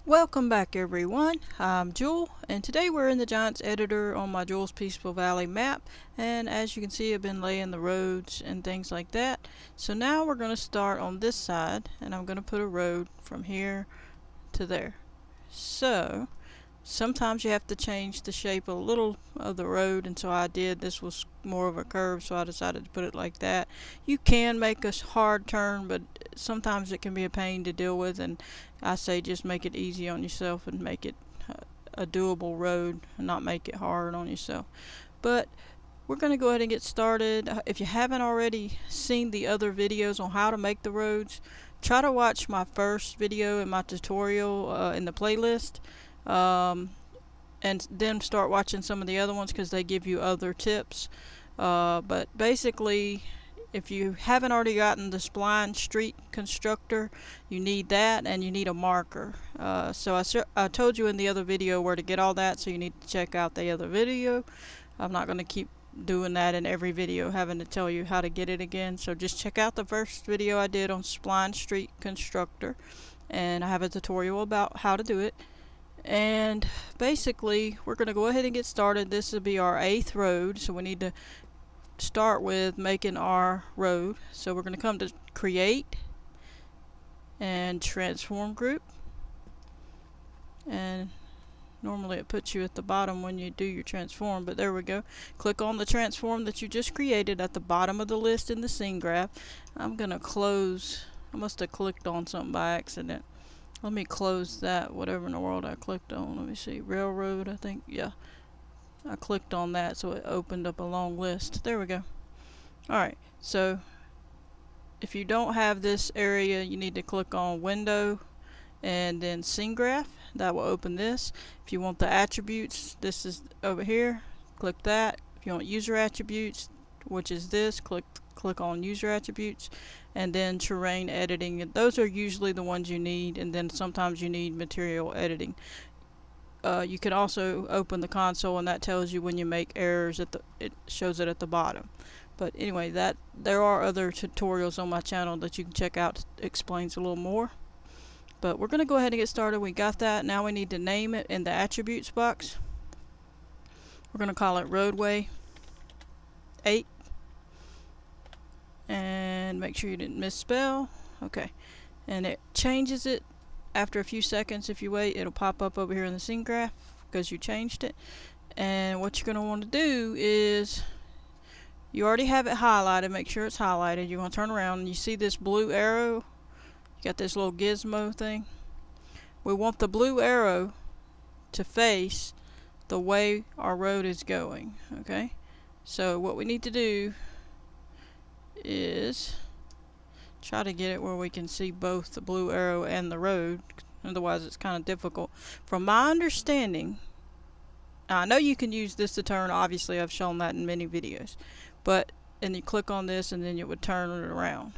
Welcome back everyone, I'm Jewel and today we're in the Giants editor on my Jewel's Peaceful Valley map, and as you can see I've been laying the roads and things like that. So now we're going to start on this side and I'm going to put a road from here to there. So sometimes you have to change the shape a little of the road, and so I did. This was more of a curve, so I decided to put it like that. You can make a hard turn, but sometimes it can be a pain to deal with, and I say just make it easy on yourself and make it a doable road and not make it hard on yourself. But we're going to go ahead and get started. If you haven't already seen the other videos on how to make the roads, try to watch my first video in my tutorial in the playlist, and then start watching some of the other ones because they give you other tips. But basically, if you haven't already gotten the Spline Street Constructor, you need that and you need a marker. So I told you in the other video where to get all that, so you need to check out the other video. I'm not going to keep doing that in every video, having to tell you how to get it again. So just check out the first video I did on Spline Street Constructor, and I have a tutorial about how to do it. And basically we're going to go ahead and get started. This will be our 8th road, so we need to start with making our road. So we're going to come to create and transform group, and normally it puts you at the bottom when you do your transform, but there we go. Click on the transform that you just created at the bottom of the list in the scene graph. I'm going to close. I must have clicked on something by accident. Let me close that, whatever in the world I clicked on. Let me see, railroad, I think. Yeah, I clicked on that, so it opened up a long list. There we go. Alright, so if you don't have this area, you need to click on window and then scene graph. That will open this. If you want the attributes, this is over here. Click that. If you want user attributes, which is this, click on user attributes, and then terrain editing. Those are usually the ones you need, and then sometimes you need material editing. You can also open the console, and that tells you when you make errors. It shows it at the bottom. But anyway, there are other tutorials on my channel that you can check out. It explains a little more. But we're going to go ahead and get started. We got that. Now we need to name it in the attributes box. We're going to call it Roadway 8. And make sure you didn't misspell. Okay. And it changes it after a few seconds. If you wait, it'll pop up over here in the scene graph because you changed it. And what you're going to want to do is, you already have it highlighted. Make sure it's highlighted. You're going to turn around and you see this blue arrow. You got this little gizmo thing. We want the blue arrow to face the way our road is going. Okay. So what we need to do is try to get it where we can see both the blue arrow and the road. Otherwise it's kind of difficult. From my understanding, I know you can use this to turn. Obviously I've shown that in many videos, and you click on this and then it would turn it around.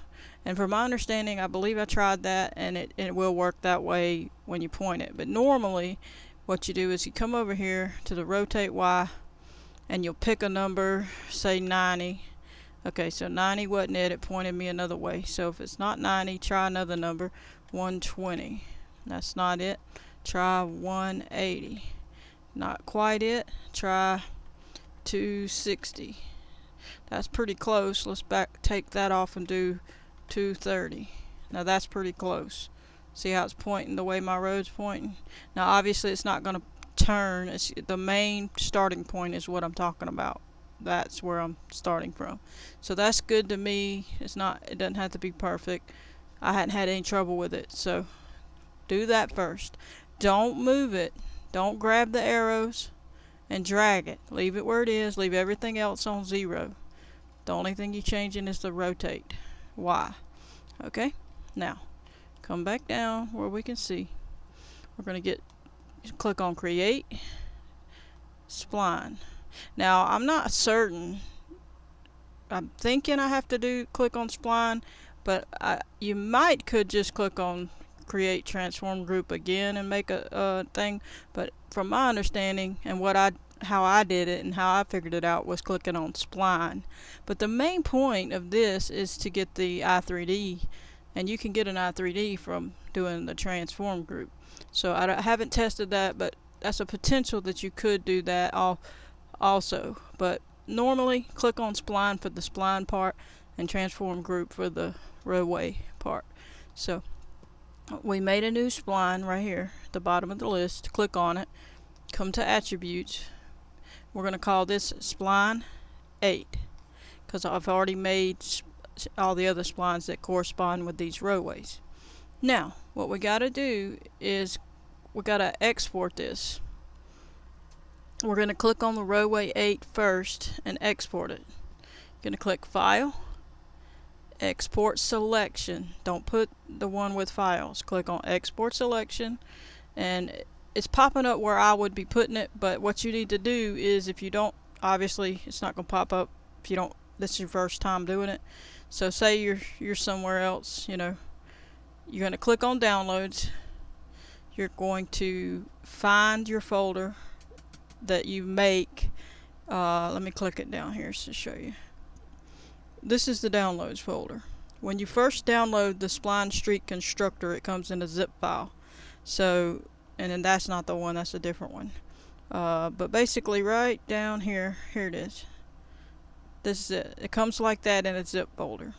And from my understanding, I believe I tried that, and it will work that way when you point it. But normally what you do is you come over here to the rotate Y and you'll pick a number, say 90. Okay, so 90 wasn't it pointed me another way. So if it's not 90, try another number, 120. That's not it. Try 180. Not quite it. Try 260. That's pretty close. Let's take that off and do 230. Now that's pretty close. See how it's pointing the way my road's pointing? Now obviously it's not going to turn. It's the main starting point is what I'm talking about. That's where I'm starting from. So that's good to me. It doesn't have to be perfect. I hadn't had any trouble with it. So do that first. Don't move it. Don't grab the arrows and drag it. Leave it where it is. Leave everything else on 0. The only thing you're changing is the rotate Y. Okay? Now, come back down where we can see. We're going to click on Create, Spline. Now, I'm not certain. I'm thinking I have to click on Spline, but you could just click on Create Transform Group again and make a thing. But from my understanding and how I did it and how I figured it out was clicking on Spline. But the main point of this is to get the i3D and you can get an i3D from doing the transform group. So I haven't tested that, but that's a potential that you could do that also. But normally click on Spline for the Spline part and transform group for the Roadway part. So we made a new spline right here at the bottom of the list. Click on it, come to attributes. We're going to call this spline 8 because I've already made all the other splines that correspond with these roadways. Now what we got to do is we got to export this. We're going to click on the Roadway 8 first and export it. Going to click File, Export Selection. Don't put the one with files. Click on Export Selection, and it's popping up where I would be putting it, but what you need to do is, if you don't, obviously it's not going to pop up if you don't, this is your first time doing it. So say you're somewhere else, you know, you're going to click on Downloads. You're going to find your folder that you make. Let me click it down here to show you. This is the downloads folder. When you first download the Spline Street Constructor, it comes in a zip file. So, and then that's not the one, that's a different one. But basically right down here, here it is. This is it. It comes like that in a zip folder.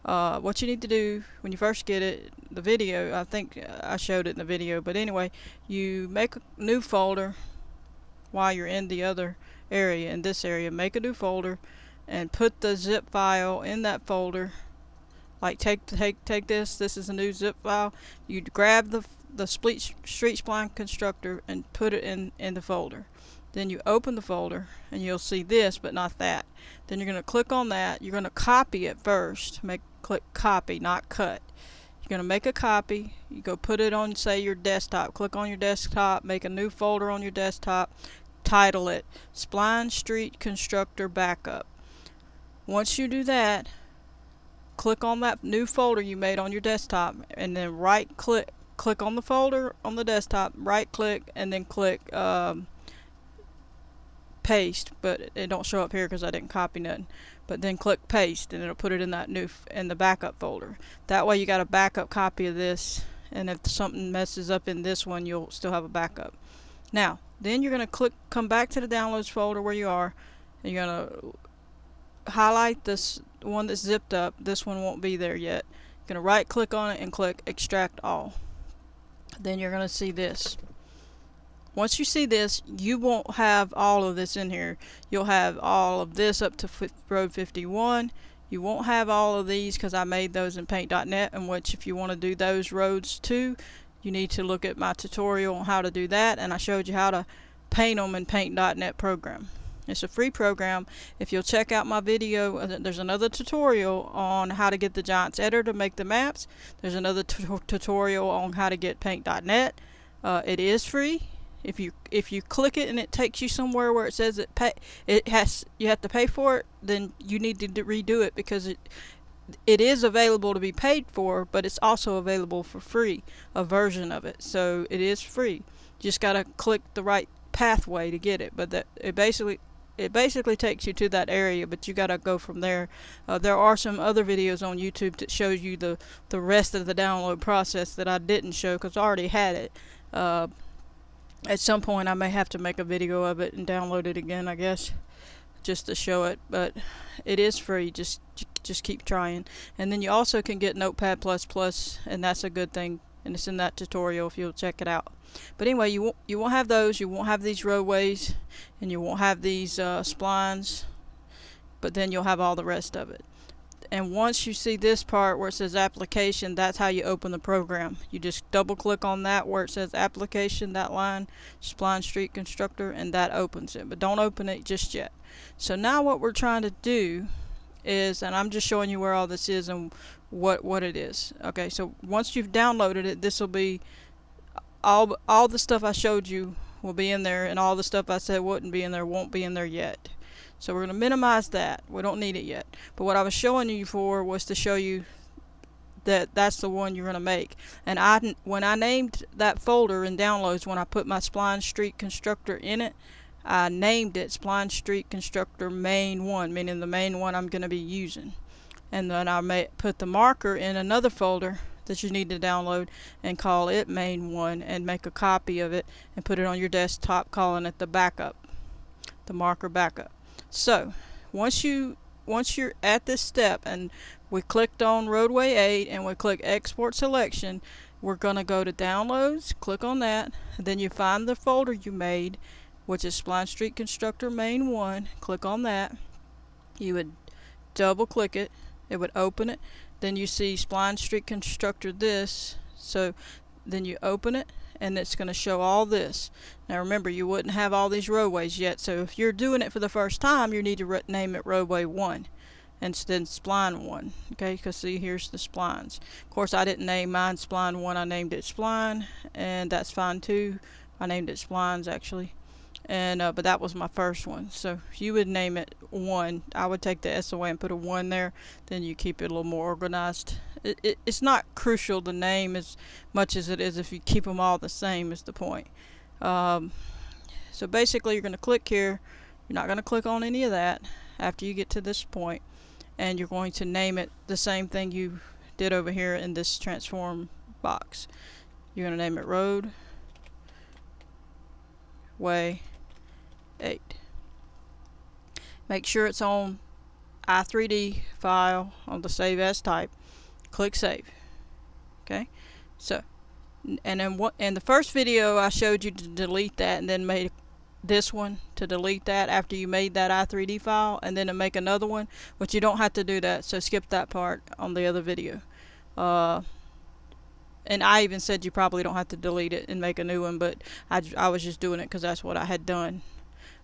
What you need to do when you first get it, the video, I think I showed it in the video, but anyway, you make a new folder while you're in the other area. In this area, make a new folder and put the zip file in that folder. Like take this is a new zip file. You grab the Street Spline Constructor and put it in the folder. Then you open the folder and you'll see this, but not that. Then you're going to click on that. You're going to copy it first. Click copy, not cut. You're going to make a copy. You go put it on, say, your desktop. Click on your desktop, make a new folder on your desktop, title it Spline Street Constructor Backup. Once you do that, click on that new folder you made on your desktop, and then click on the folder on the desktop, right click, and then click paste, but it don't show up here because I didn't copy nothing. But then click paste, and it'll put it in that in the backup folder. That way you got a backup copy of this, and if something messes up in this one, you'll still have a backup. Now, then you're gonna come back to the downloads folder where you are, and you're gonna highlight this one that's zipped up. This one won't be there yet. You're gonna right click on it and click extract all. Then you're gonna see this. Once you see this, you won't have all of this in here. You'll have all of this up to road 51. You won't have all of these because I made those in paint.net, in which if you want to do those roads too, you need to look at my tutorial on how to do that, and I showed you how to paint them in paint.net program. It's a free program. If you'll check out my video, there's another tutorial on how to get the Giants editor to make the maps. There's another tutorial on how to get paint.net. It is free. If you click it and it takes you somewhere where it says you have to pay for it, then you need to redo it, because it is available to be paid for, but it's also available for free, a version of it. So it is free. You just gotta click the right pathway to get it. But it basically takes you to that area, but you gotta go from there. There are some other videos on YouTube that shows you the rest of the download process that I didn't show because I already had it. At some point I may have to make a video of it and download it again, I guess, just to show it. But it is free. Just keep trying. And then you also can get Notepad++, and that's a good thing, and it's in that tutorial if you'll check it out. But anyway, you won't have those. You won't have these roadways, and you won't have these splines, but then you'll have all the rest of it. And once you see this part where it says application, that's how you open the program. You just double click on that where it says application, that line, Spline Street Constructor, and that opens it. But don't open it just yet. So now what we're trying to do is, and I'm just showing you where all this is and what it is. Okay, so once you've downloaded it, this will be all the stuff I showed you will be in there, and all the stuff I said wouldn't be in there won't be in there yet. So we're going to minimize that. We don't need it yet. But what I was showing you for was to show you that that's the one you're going to make. And when I named that folder in downloads, when I put my Spline Street Constructor in it, I named it Spline Street Constructor Main 1, meaning the main one I'm going to be using. and then I may put the marker in another folder that you need to download and call it main 1 and make a copy of it and put it on your desktop, calling it the backup, the marker backup. So once you're at this step and we clicked on Roadway 8 and we click export selection, we're going to go to downloads, click on that, and then you find the folder you made, which is Spline Street Constructor main 1. Click on that. You would double click it, it would open it, then you see Spline Street Constructor this, so then you open it and it's going to show all this. Now remember, you wouldn't have all these roadways yet, so if you're doing it for the first time, you need to name it Roadway 1 instead of Spline 1, okay, because see, here's the splines. Of course, I didn't name mine Spline 1, I named it Spline, and that's fine too. I named it Splines actually, and but that was my first one. So you would name it 1. I would take the S away and put a 1 there, then you keep it a little more organized. It's not crucial the name as much as it is if you keep them all the same is the point. So basically you're going to click here, you're not going to click on any of that after you get to this point, and you're going to name it the same thing you did over here in this transform box. You're going to name it Roadway 8. Make sure it's on i3D file on the save as type. Click save. Okay, so and then in the first video I showed you to delete that and then made this one to delete that after you made that i3D file and then to make another one, but you don't have to do that, so skip that part on the other video. And I even said you probably don't have to delete it and make a new one, but I was just doing it because that's what I had done.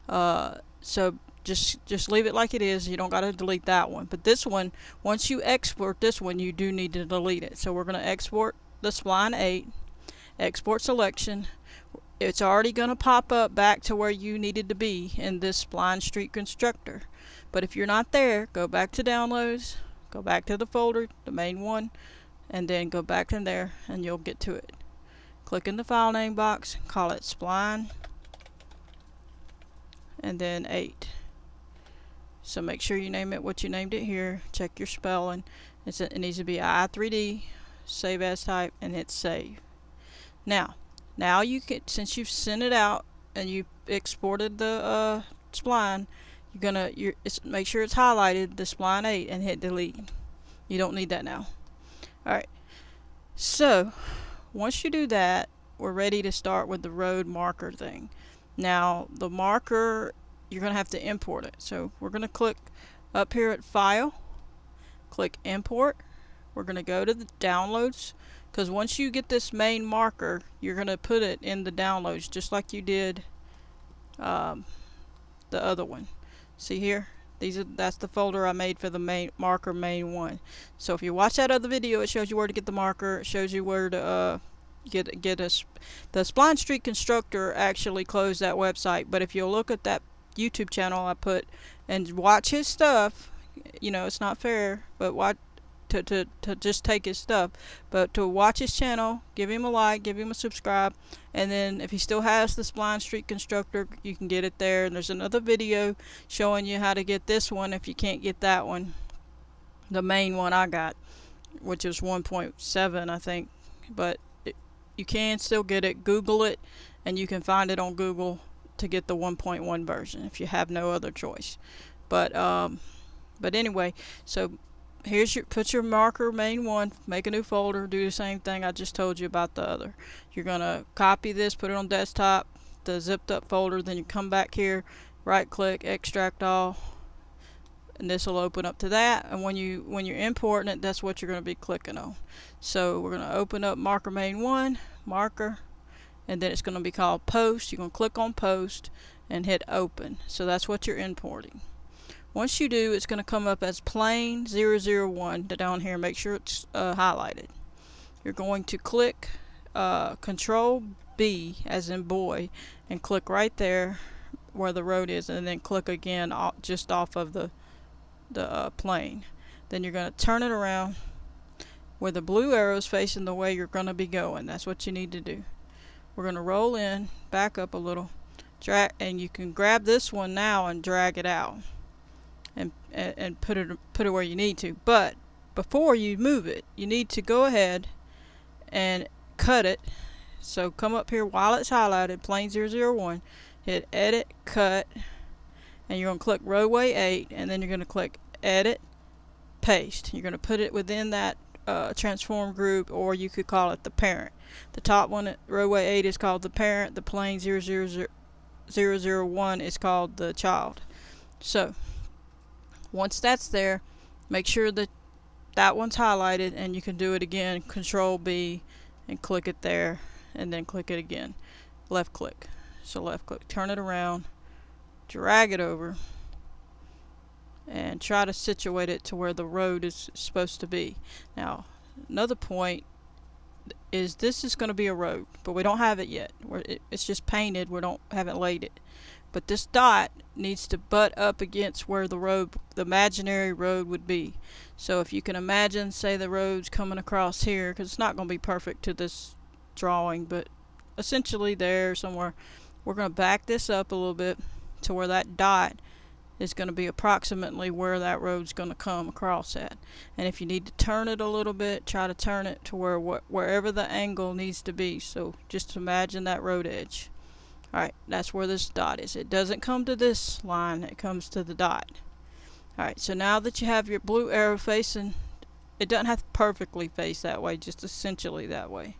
So just leave it like it is. You don't got to delete that one. But this one, once you export this one, you do need to delete it. So we're going to export the Spline 8, export selection. It's already going to pop up back to where you needed to be in this Spline Street Constructor. But if you're not there, go back to downloads, go back to the folder, the main 1, and then go back in there and you'll get to it. Click in the file name box, call it Spline, and then 8. So make sure you name it what you named it here. Check your spelling. It needs to be i3D, save as type, and hit save. Now you can, since you've sent it out and you exported the spline, make sure it's highlighted, the Spline 8, and hit delete. You don't need that now. Alright, so once you do that, we're ready to start with the road marker thing. Now the marker, you're going to have to import it. So we're going to click up here at File, click Import. We're going to go to the Downloads, because once you get this main marker, you're going to put it in the downloads just like you did the other one. See here? That's the folder I made for the main marker main 1. So if you watch that other video, it shows you where to get the marker. It shows you where to get us. The Spline Street Constructor actually closed that website, but if you'll look at that YouTube channel I put and watch his stuff, you know, it's not fair, but watch to just take his stuff, but to watch his channel, give him a like, give him a subscribe, and then if he still has the Spline Street Constructor, you can get it there. And there's another video showing you how to get this one if you can't get that one, the main one I got, which is 1.7 I think, but you can still get it. Google it and you can find it on Google to get the 1.1 version if you have no other choice. But anyway, so here's put your marker main 1, make a new folder, do the same thing I just told you about the other. You're gonna copy this, put it on desktop, the zipped up folder, then you come back here, right click, extract all, and this will open up to that. And when you're importing it, that's what you're going to be clicking on. So we're going to open up marker main 1, marker, and then it's going to be called post. You're going to click on post and hit open. So that's what you're importing. Once you do, it's going to come up as plain 001 down here. Make sure it's highlighted. You're going to click Control B as in boy and click right there where the road is, and then click again just off of the plane. Then you're going to turn it around where the blue arrow is facing the way you're going to be going. That's what you need to do. We're going to roll in, back up a little, drag, and you can grab this one now and drag it out. and put it where you need to. But before you move it, you need to go ahead and cut it. So come up here while it's highlighted, plane 001, hit edit, cut, and you're going to click roadway 8, and then you're going to click edit, paste. You're going to put it within that transform group, or you could call it the parent. The top one at roadway 8 is called the parent, the plane 001 is called the child. So once that's there, make sure that that one's highlighted, and you can do it again, control B, and click it there, and then click it again, left click. So left click, turn it around, drag it over, and try to situate it to where the road is supposed to be. Now another point is this is going to be a road, but we don't have it yet. It's just painted, haven't laid it. But this dot needs to butt up against where the imaginary road would be. So if you can imagine, say the road's coming across here, because it's not going to be perfect to this drawing, but essentially there somewhere, we're going to back this up a little bit to where that dot is going to be approximately where that road's going to come across at. And if you need to turn it a little bit, try to turn it to wherever the angle needs to be. So just imagine that road edge. Alright, that's where this dot is. It doesn't come to this line, it comes to the dot. Alright, so now that you have your blue arrow facing, it doesn't have to perfectly face that way, just essentially that way,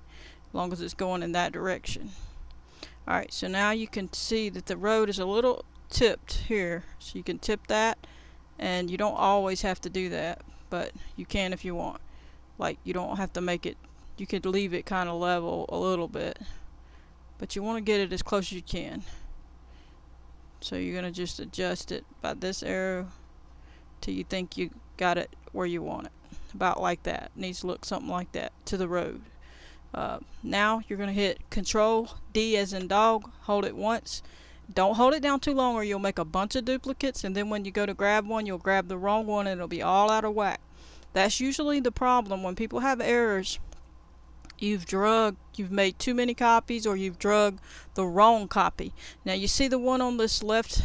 as long as it's going in that direction. Alright, so now you can see that the road is a little tipped here, so you can tip that, and you don't always have to do that, but you can if you want. Like, you don't have to make it, you could leave it kind of level a little bit, but you want to get it as close as you can. So you're going to just adjust it by this arrow till you think you got it where you want it. About like that. It needs to look something like that to the road. Now you're going to hit Control D as in dog, hold it once. Don't hold it down too long or you'll make a bunch of duplicates, and then when you go to grab one, you'll grab the wrong one and it'll be all out of whack. That's usually the problem when people have errors. You've made too many copies, or you've drug the wrong copy. Now you see the one on this left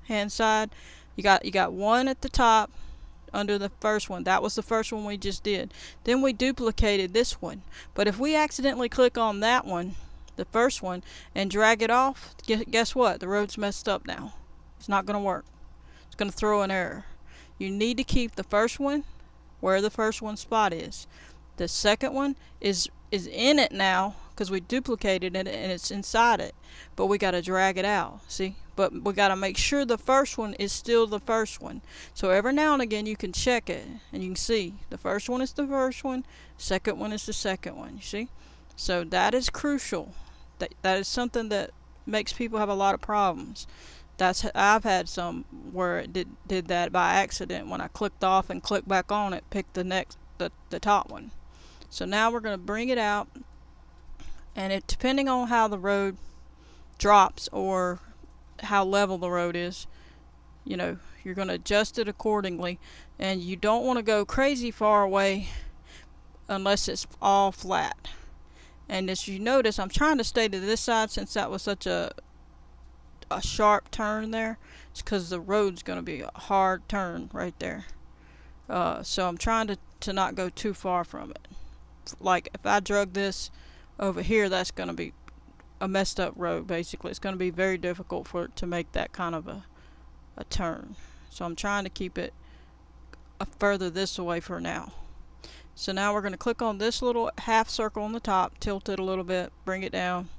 hand side, you got one at the top under the first one. That was the first one we just did. Then we duplicated this one. But if we accidentally click on that one, the first one, and drag it off, guess what? The road's messed up now. It's not going to work. It's going to throw an error. You need to keep the first one where the first one spot is. The second one is in it now because we duplicated it and it's inside it, but we got to drag it out, see? But we got to make sure the first one is still the first one. So every now and again you can check it and you can see the first one is the first one, second one is the second one, you see? So that is crucial. That is something that makes people have a lot of problems. I've had some where it did that by accident. When I clicked off and clicked back on it, picked the top one. So now we're going to bring it out, and depending on how the road drops or how level the road is, you're going to adjust it accordingly, and you don't want to go crazy far away unless it's all flat. And as you notice, I'm trying to stay to this side since that was such a sharp turn there. It's because the road's going to be a hard turn right there. So I'm trying to not go too far from it. Like if I drug this over here, that's going to be a messed up road basically. It's going to be very difficult for it to make that kind of a turn. So I'm trying to keep it further this way for now. So now we're going to click on this little half circle on the top, tilt it a little bit, bring it down,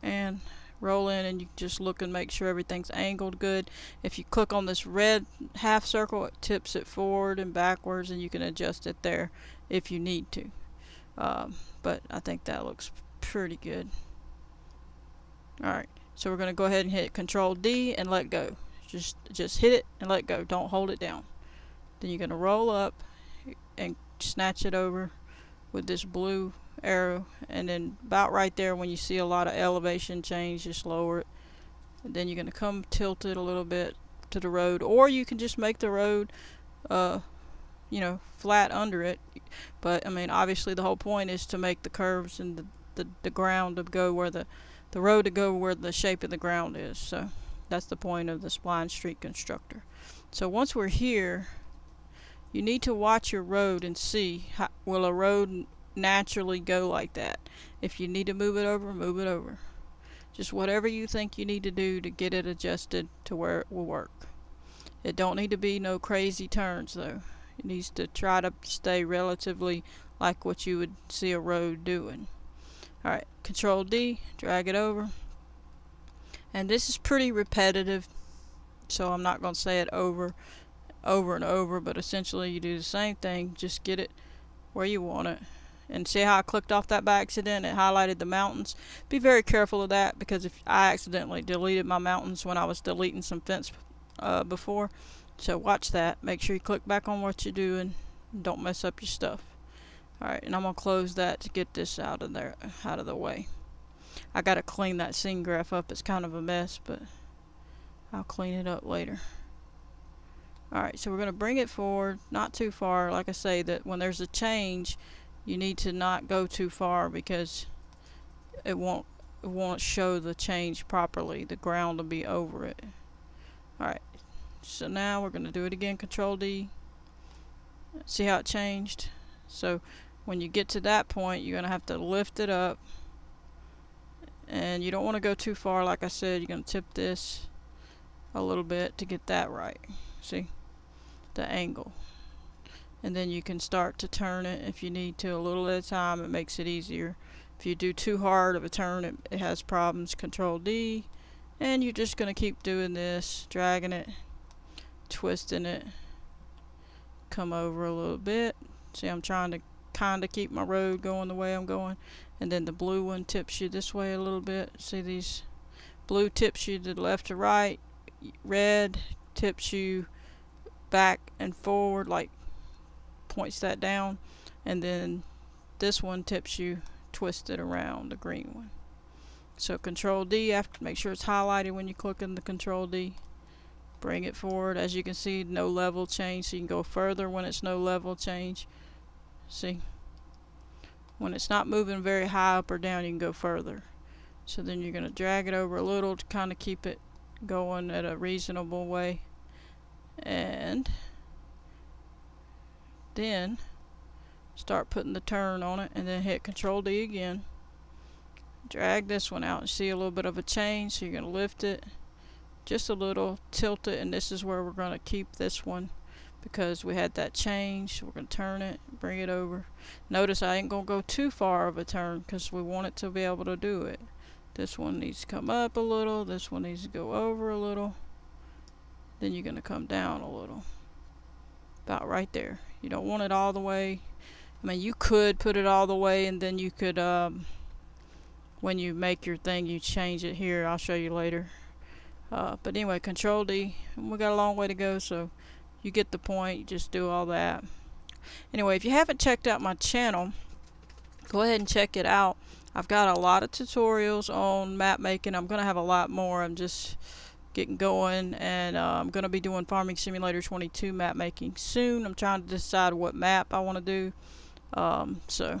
and roll in, and you just look and make sure everything's angled good. If you click on this red half circle, it tips it forward and backwards, and you can adjust it there if you need to. But I think that looks pretty good. Alright, so we're going to go ahead and hit Control D and let go. Just hit it and let go. Don't hold it down. Then you're going to roll up and snatch it over with this blue arrow, and then about right there when you see a lot of elevation change, just lower it, and then you're going to come tilt it a little bit to the road, or you can just make the road flat under it. But I mean, obviously the whole point is to make the curves and the ground to go where the road to go where the shape of the ground is. So That's the point of the Spline Street Constructor. So once we're here, you need to watch your road and see how, will a road naturally go like that. If you need to move it over, move it over. Just whatever you think you need to do to get it adjusted to where it will work. It don't need to be no crazy turns though. It needs to try to stay relatively like what you would see a road doing. Alright, Control D, drag it over. And this is pretty repetitive, so I'm not going to say it over and over, but essentially you do the same thing, just get it where you want it. And see how I clicked off that by accident? It highlighted the mountains. Be very careful of that, because if I accidentally deleted my mountains when I was deleting some fence before. So watch that. Make sure you click back on what you're doing. Don't mess up your stuff. Alright, and I'm going to close that to get this out of the way. I got to clean that scene graph up. It's kind of a mess, but I'll clean it up later. Alright, so we're going to bring it forward, not too far. Like I say, that when there's a change, you need to not go too far, because it won't show the change properly. The ground will be over it. Alright, so now we're going to do it again. Control D. See how it changed? So when you get to that point, you're going to have to lift it up. And you don't want to go too far. Like I said, you're going to tip this a little bit to get that right. See? The angle. And then you can start to turn it if you need to, a little at a time. It makes it easier. If you do too hard of a turn, it has problems. Control D. And you're just going to keep doing this, dragging it, twisting it, come over a little bit. See, I'm trying to kind of keep my road going the way I'm going. And then the blue one tips you this way a little bit. See, these blue tips you to the left to right. Red tips you back and forward, like points that down. And then this one tips you twisted around, the green one. So Control D, after, make sure it's highlighted when you click in the Control D. Bring it forward. As you can see, no level change, so you can go further when it's no level change. See? When it's not moving very high up or down, you can go further. So then you're going to drag it over a little to kind of keep it going at a reasonable way. And then start putting the turn on it, and then hit Control D again. Drag this one out and see a little bit of a change. So you're going to lift it just a little, tilt it, and this is where we're going to keep this one, because we had that change. So we're going to turn it, bring it over. Notice I ain't going to go too far of a turn, because we want it to be able to do it. This one needs to come up a little. This one needs to go over a little. Then you're going to come down a little. About right there. You don't want it all the way. I mean, you could put it all the way, and then you could, when you make your thing, you change it here. I'll show you later. But anyway, Control D. And we got a long way to go, so you get the point. You just do all that. Anyway, if you haven't checked out my channel, go ahead and check it out. I've got a lot of tutorials on map making. I'm going to have a lot more. I'm just getting going, and I'm going to be doing Farming Simulator 22 map making soon. I'm trying to decide what map I want to do. So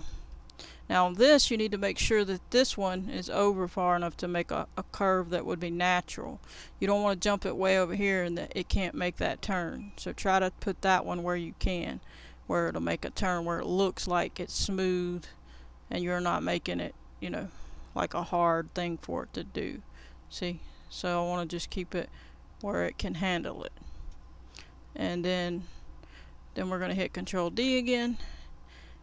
now on this, you need to make sure that this one is over far enough to make a curve that would be natural. You don't want to jump it way over here and that it can't make that turn. So try to put that one where you can, where it'll make a turn, where it looks like it's smooth and you're not making it, you know, like a hard thing for it to do. See? So I want to just keep it where it can handle it. And then we're going to hit Control D again.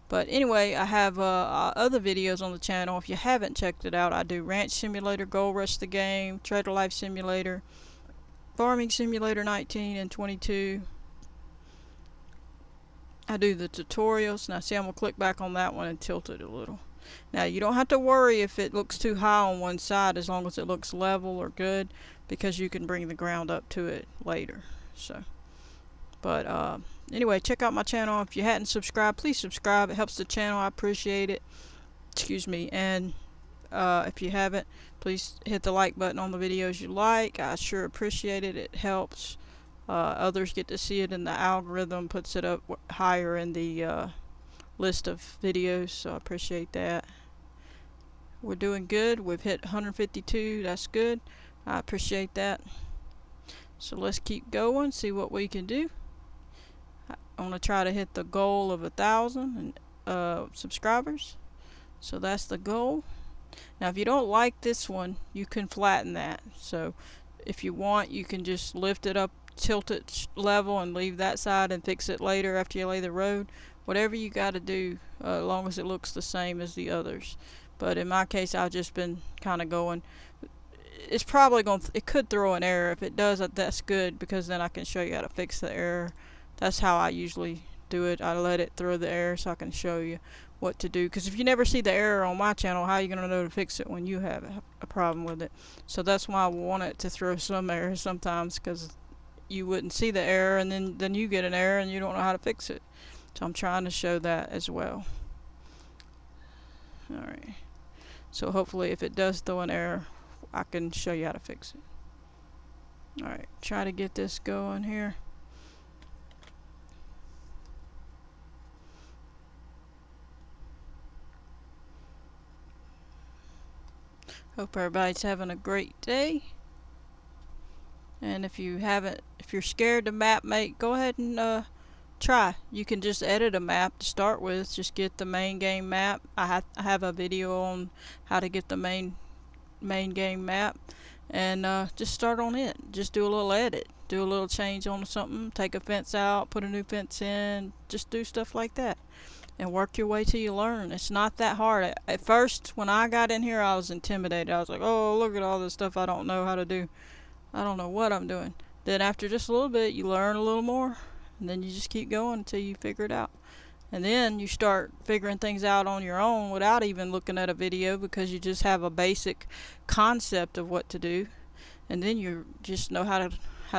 But anyway, I have other videos on the channel. If you haven't checked it out, I do Ranch Simulator, Gold Rush the Game, Treasure Life Simulator, Farming Simulator 19 and 22. I do the tutorials. Now see, I'm going to click back on that one and tilt it a little. Now you don't have to worry if it looks too high on one side, as long as it looks level or good, because you can bring the ground up to it later. So, but anyway, check out my channel. If you hadn't subscribed, please subscribe. It helps the channel. I appreciate it. Excuse me. And if you haven't, please hit the like button on the videos you like. I sure appreciate it. It helps. Others get to see it, and the algorithm puts it up higher in the list of videos, so I appreciate that. We're doing good. We've hit 152. That's good. I appreciate that. So let's keep going, see what we can do. I want to try to hit the goal of 1,000 subscribers. So that's the goal. Now if you don't like this one, you can flatten that. So if you want, you can just lift it up, tilt it level, and leave that side and fix it later after you lay the road. Whatever you got to do, as long as it looks the same as the others. But in my case, I've just been kind of going. It's probably going it could throw an error. If it does, that's good, because then I can show you how to fix the error. That's how I usually do it. I let it throw the error so I can show you what to do, because if you never see the error on my channel, how are you going to know to fix it when you have a problem with it? So that's why I want it to throw some errors sometimes, because you wouldn't see the error, and then you get an error and you don't know how to fix it. So I'm trying to show that as well. Alright, so hopefully if it does throw an error, I can show you how to fix it. Alright, try to get this going here. Hope everybody's having a great day. And if you're scared to map make, go ahead and try. You can just edit a map to start with. Just get the main game map. I have a video on how to get the main game map, and just start on it. Just do a little edit, do a little change on something, take a fence out, put a new fence in, just do stuff like that and work your way till you learn. It's not that hard. At first, when I got in here, I was intimidated. I was like, oh, look at all this stuff I don't know how to do. I don't know what I'm doing. Then after just a little bit, you learn a little more, and then you just keep going until you figure it out. And then you start figuring things out on your own without even looking at a video, because you just have a basic concept of what to do, and then you just know how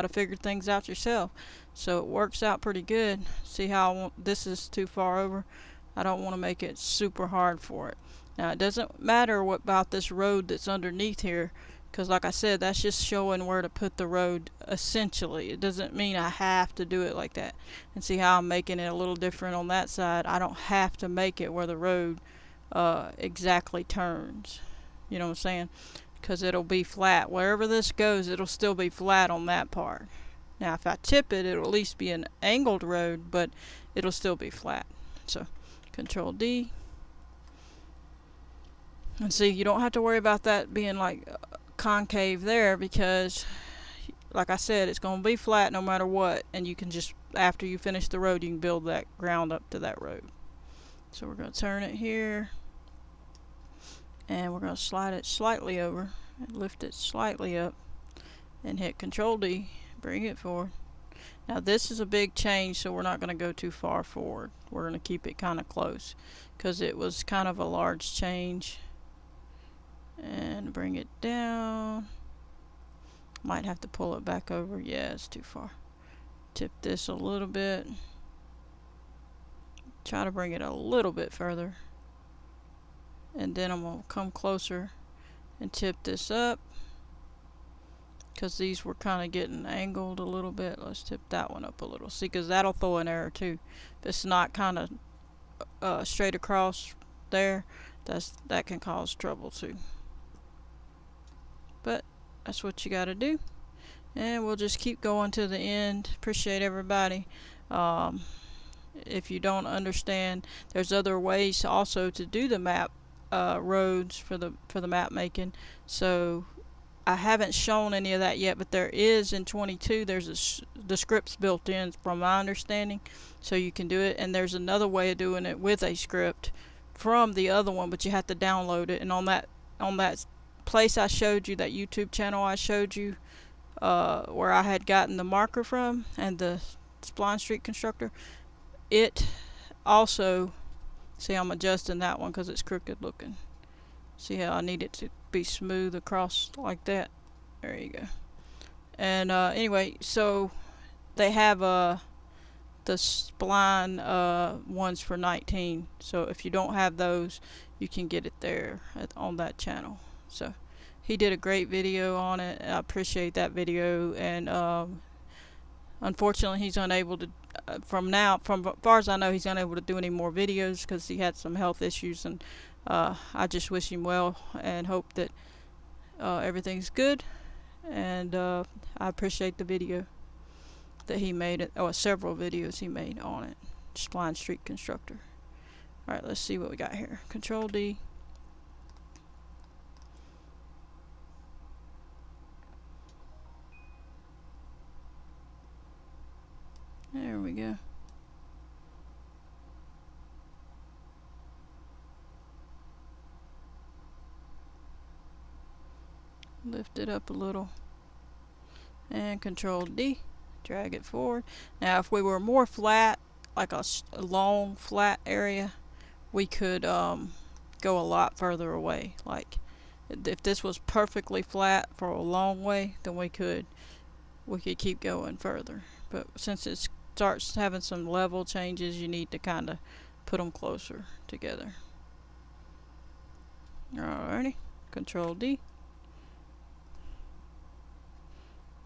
to figure things out yourself. So it works out pretty good. See how this is too far over? I don't want to make it super hard for it. Now it doesn't matter what about this road that's underneath here, because like I said, that's just showing where to put the road essentially. It doesn't mean I have to do it like that. And see how I'm making it a little different on that side? I don't have to make it where the road exactly turns. You know what I'm saying? Because it'll be flat. Wherever this goes, it'll still be flat on that part. Now if I tip it, it'll at least be an angled road, but it'll still be flat. So Control D. And see, you don't have to worry about that being like concave there, because like I said, it's going to be flat no matter what, and you can just, after you finish the road, you can build that ground up to that road. So we're going to turn it here, and we're going to slide it slightly over and lift it slightly up and hit Control D, bring it forward. Now this is a big change, so we're not going to go too far forward. We're going to keep it kind of close, because it was kind of a large change. And bring it down. Might have to pull it back over. Yeah, it's too far. Tip this a little bit. Try to bring it a little bit further. And then I'm going to come closer and tip this up, because these were kind of getting angled a little bit. Let's tip that one up a little. See, because that'll throw an error too. If it's not kind of straight across there, that can cause trouble too. But that's what you got to do, and we'll just keep going to the end. Appreciate everybody. If you don't understand, there's other ways also to do the map roads for the map making. So I haven't shown any of that yet, but there is in 22. There's the scripts built in, from my understanding, so you can do it. And there's another way of doing it with a script from the other one, but you have to download it. And on that place I showed you, that YouTube channel I showed you, where I had gotten the marker from and the Spline Street Constructor, it also, see, I'm adjusting that one because it's crooked looking. See how I need it to be smooth across like that? There you go. And anyway, so they have the Spline ones for 19. So if you don't have those, you can get it there on that channel. So he did a great video on it. I appreciate that video. And unfortunately, he's unable to, from far as I know, he's unable to do any more videos because he had some health issues. And I just wish him well and hope that everything's good. and I appreciate the video that he made, it or several videos he made on it. Spline Street Constructor. Alright, let's see what we got here. Control D. There we go. Lift it up a little. And Control D. Drag it forward. Now if we were more flat, like a long flat area, we could go a lot further away. Like if this was perfectly flat for a long way, then we could keep going further. But since it starts having some level changes, you need to kind of put them closer together. Alrighty, Control D.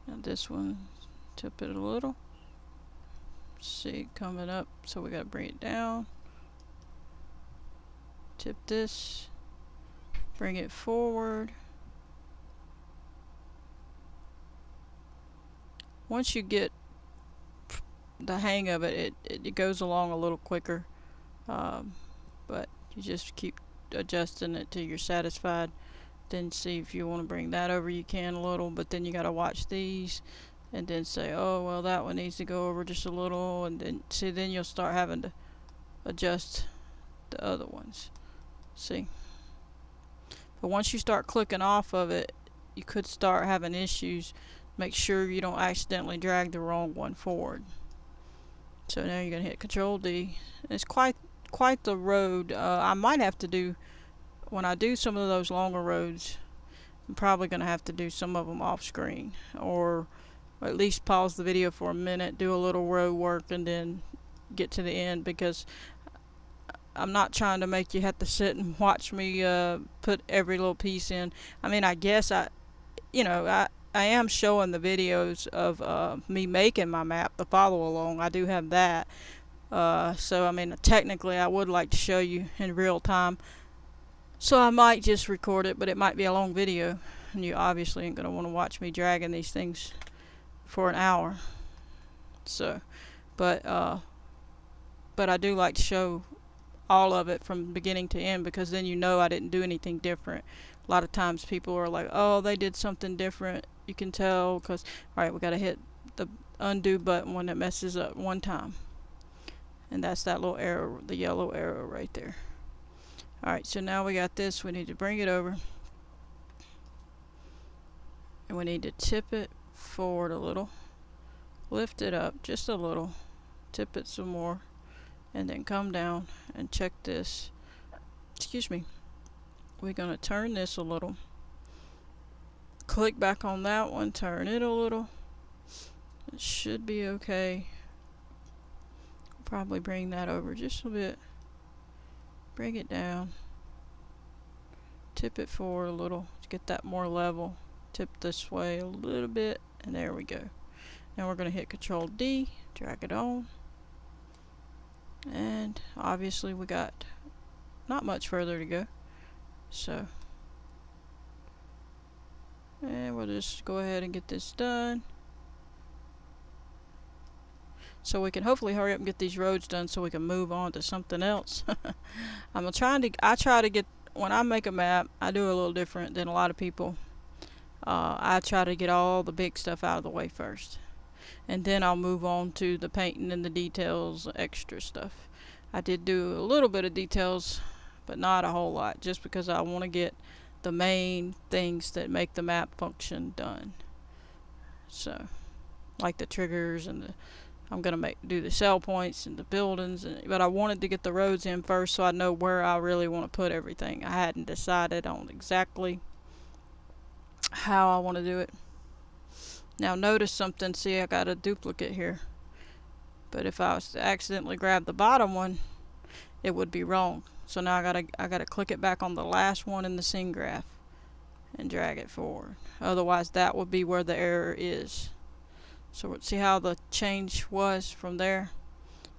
Now this one, tip it a little. See it coming up, so we gotta bring it down. Tip this, bring it forward. Once you get the hang of it, it goes along a little quicker, but you just keep adjusting it till you're satisfied. Then see if you want to bring that over, you can a little, but then you got to watch these and then say, oh well, that one needs to go over just a little, and then see, then you'll start having to adjust the other ones. See, but once you start clicking off of it, you could start having issues. Make sure you don't accidentally drag the wrong one forward. So now you're gonna hit Control D. It's quite the road. I might have to do, when I do some of those longer roads, I'm probably gonna have to do some of them off screen, or at least pause the video for a minute, do a little road work, and then get to the end, because I'm not trying to make you have to sit and watch me put every little piece in. I mean, I guess I am showing the videos of me making my map, the follow along. I do have that. So I mean, technically I would like to show you in real time. So I might just record it, but it might be a long video, and you obviously ain't going to want to watch me dragging these things for an hour. So, but I do like to show all of it from beginning to end, because then you know I didn't do anything different. A lot of times people are like, oh, they did something different. You can tell, because, alright, we got to hit the undo button when it messes up one time. And that's that little arrow, the yellow arrow right there. Alright, so now we got this. We need to bring it over. And we need to tip it forward a little. Lift it up just a little. Tip it some more. And then come down and check this. Excuse me. We're going to turn this a little. Click back on that one. Turn it a little. It should be okay. Probably bring that over just a bit. Bring it down. Tip it forward a little to get that more level. Tip this way a little bit, and there we go. Now we're going to hit Control D, drag it on, and obviously we got not much further to go, so and we'll just go ahead and get this done, so we can hopefully hurry up and get these roads done so we can move on to something else. I try to get, when I make a map, I do a little different than a lot of people. I try to get all the big stuff out of the way first, and then I'll move on to the painting and the details, extra stuff. I did do a little bit of details, but not a whole lot, just because I want to get the main things that make the map function done. So, like the triggers, and I'm gonna do the sell points and the buildings, but I wanted to get the roads in first, so I know where I really want to put everything. I hadn't decided on exactly how I want to do it. Now notice something. See, I got a duplicate here, but if I was to accidentally grab the bottom one, it would be wrong. So now I gotta click it back on the last one in the scene graph and drag it forward. Otherwise, that would be where the error is. So see how the change was from there.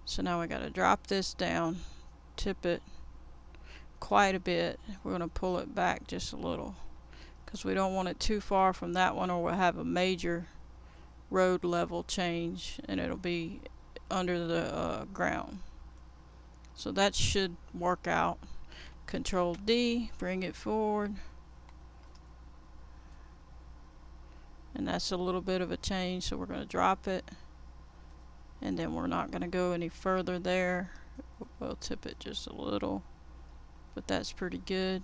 So now we gotta drop this down, tip it quite a bit. We're gonna pull it back just a little, because we don't want it too far from that one, or we'll have a major road level change and it'll be under the ground. So that should work out. Control D, bring it forward. And that's a little bit of a change, so we're going to drop it. And then we're not going to go any further there. We'll tip it just a little, but that's pretty good.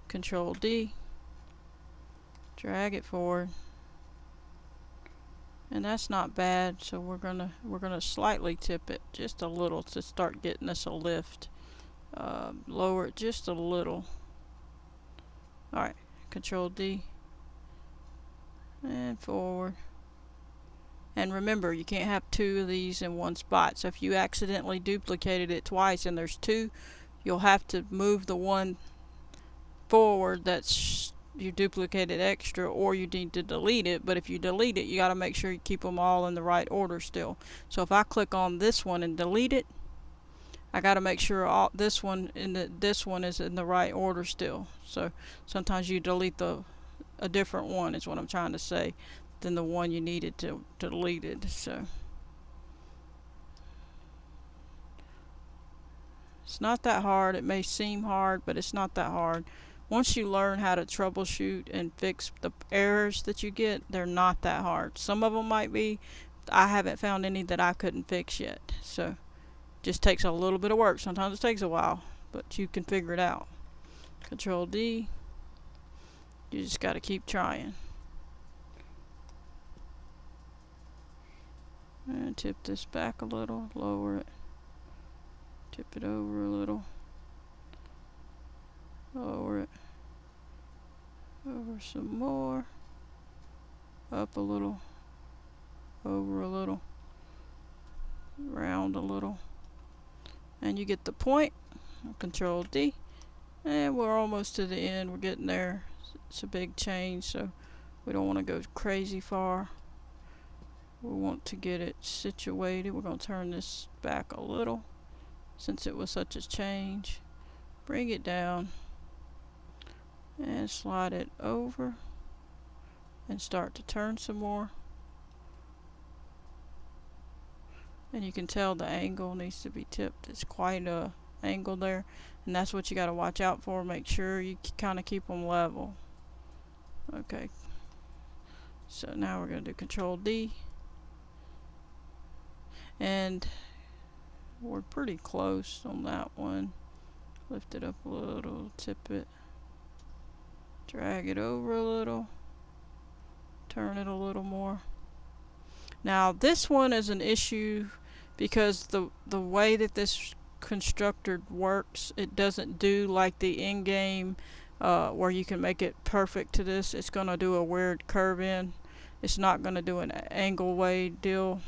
Control D, drag it forward. And that's not bad, so we're gonna slightly tip it just a little to start getting us a lift. Lower it just a little. Alright, Control D and forward. And remember, you can't have two of these in one spot, so if you accidentally duplicated it twice and there's two, you'll have to move the one forward that's you duplicated extra, or you need to delete it. But if you delete it, you got to make sure you keep them all in the right order still. So if I click on this one and delete it, I got to make sure all this one is in the right order still. So sometimes you delete a different one is what I'm trying to say than the one you needed to delete it. So it's not that hard. It may seem hard, but it's not that hard. Once you learn how to troubleshoot and fix the errors that you get, they're not that hard. Some of them might be. I haven't found any that I couldn't fix yet. So just takes a little bit of work. Sometimes it takes a while, but you can figure it out. Control D. You just got to keep trying. And tip this back a little, lower it. Tip it over a little. Lower it. Over some more. Up a little. Over a little. Round a little. And you get the point. Control D. And we're almost to the end. We're getting there. It's a big change, so we don't want to go crazy far. We want to get it situated. We're going to turn this back a little since it was such a change. Bring it down. And slide it over and start to turn some more. And you can tell the angle needs to be tipped. It's quite a angle there, and that's what you got to watch out for. Make sure you kind of keep them level. Okay, so now we're going to do Control D, and we're pretty close on that one. Lift it up a little, tip it. Drag it over a little, turn it a little more. Now this one is an issue because the way that this constructor works, it doesn't do like the in-game where you can make it perfect to this. It's going to do a weird curve in. It's not going to do an angle way deal.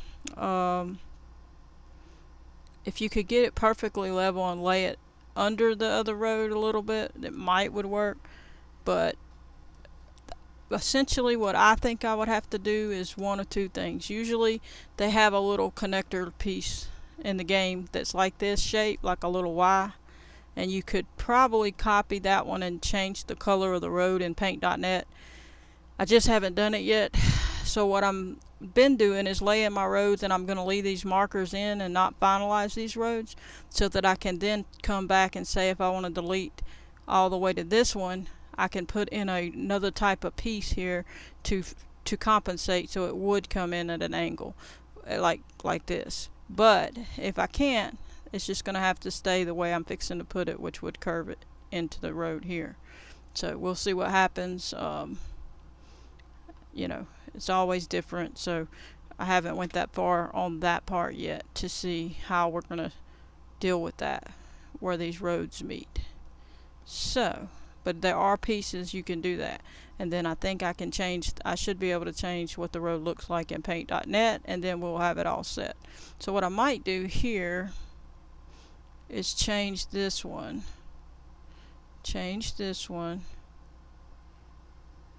If you could get it perfectly level and lay it under the other road a little bit, it would work. But essentially what I think I would have to do is one of two things. Usually they have a little connector piece in the game that's like this shape, like a little Y, and you could probably copy that one and change the color of the road in paint.net. I just haven't done it yet. So what I'm been doing is laying my roads, and I'm going to leave these markers in and not finalize these roads so that I can then come back and say if I want to delete all the way to this one, I can put in another type of piece here to compensate so it would come in at an angle like this. But if I can't, it's just going to have to stay the way I'm fixing to put it, which would curve it into the road here. So we'll see what happens. You know, it's always different, so I haven't went that far on that part yet to see how we're going to deal with that, where these roads meet. So, but there are pieces you can do that, and then I think I should be able to change what the road looks like in paint.net, and then we'll have it all set. So what I might do here is change this one,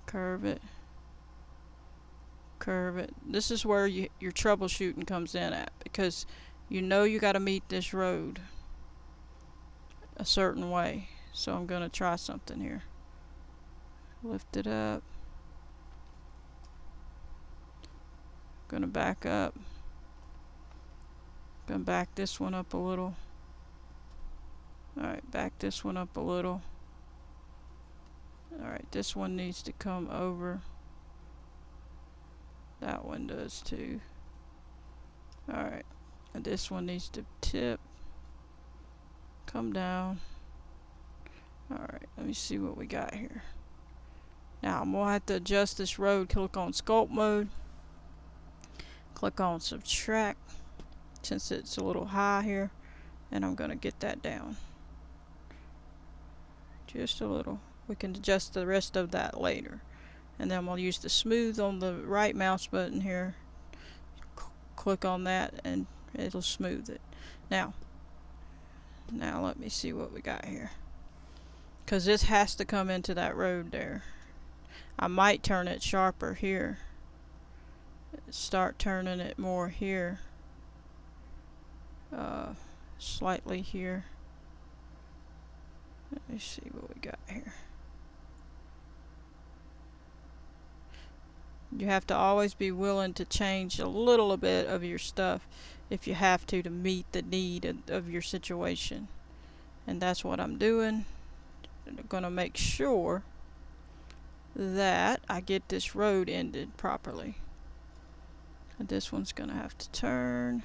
curve it. This is where your troubleshooting comes in at, because you know you got to meet this road a certain way. So I'm going to try something here. lift it up. Gonna back up. Gonna back this one up a little. Alright, back this one up a little. Alright, this one needs to come over. That one does too. Alright, and this one needs to tip. Come down. Alright, let me see what we got here. Now I'm gonna have to adjust this road. Click on sculpt mode. Click on subtract since it's a little high here, and I'm gonna get that down just a little. We can adjust the rest of that later, and then we'll use the smooth on the right mouse button here. Click on that and it'll smooth it. Now let me see what we got here, because this has to come into that road there. I might turn it sharper here. Start turning it more here. Slightly here. Let me see what we got here. You have to always be willing to change a little bit of your stuff if you have to meet the need of your situation. And that's what I'm doing. I'm gonna make sure that I get this road ended properly. And this one's gonna have to turn,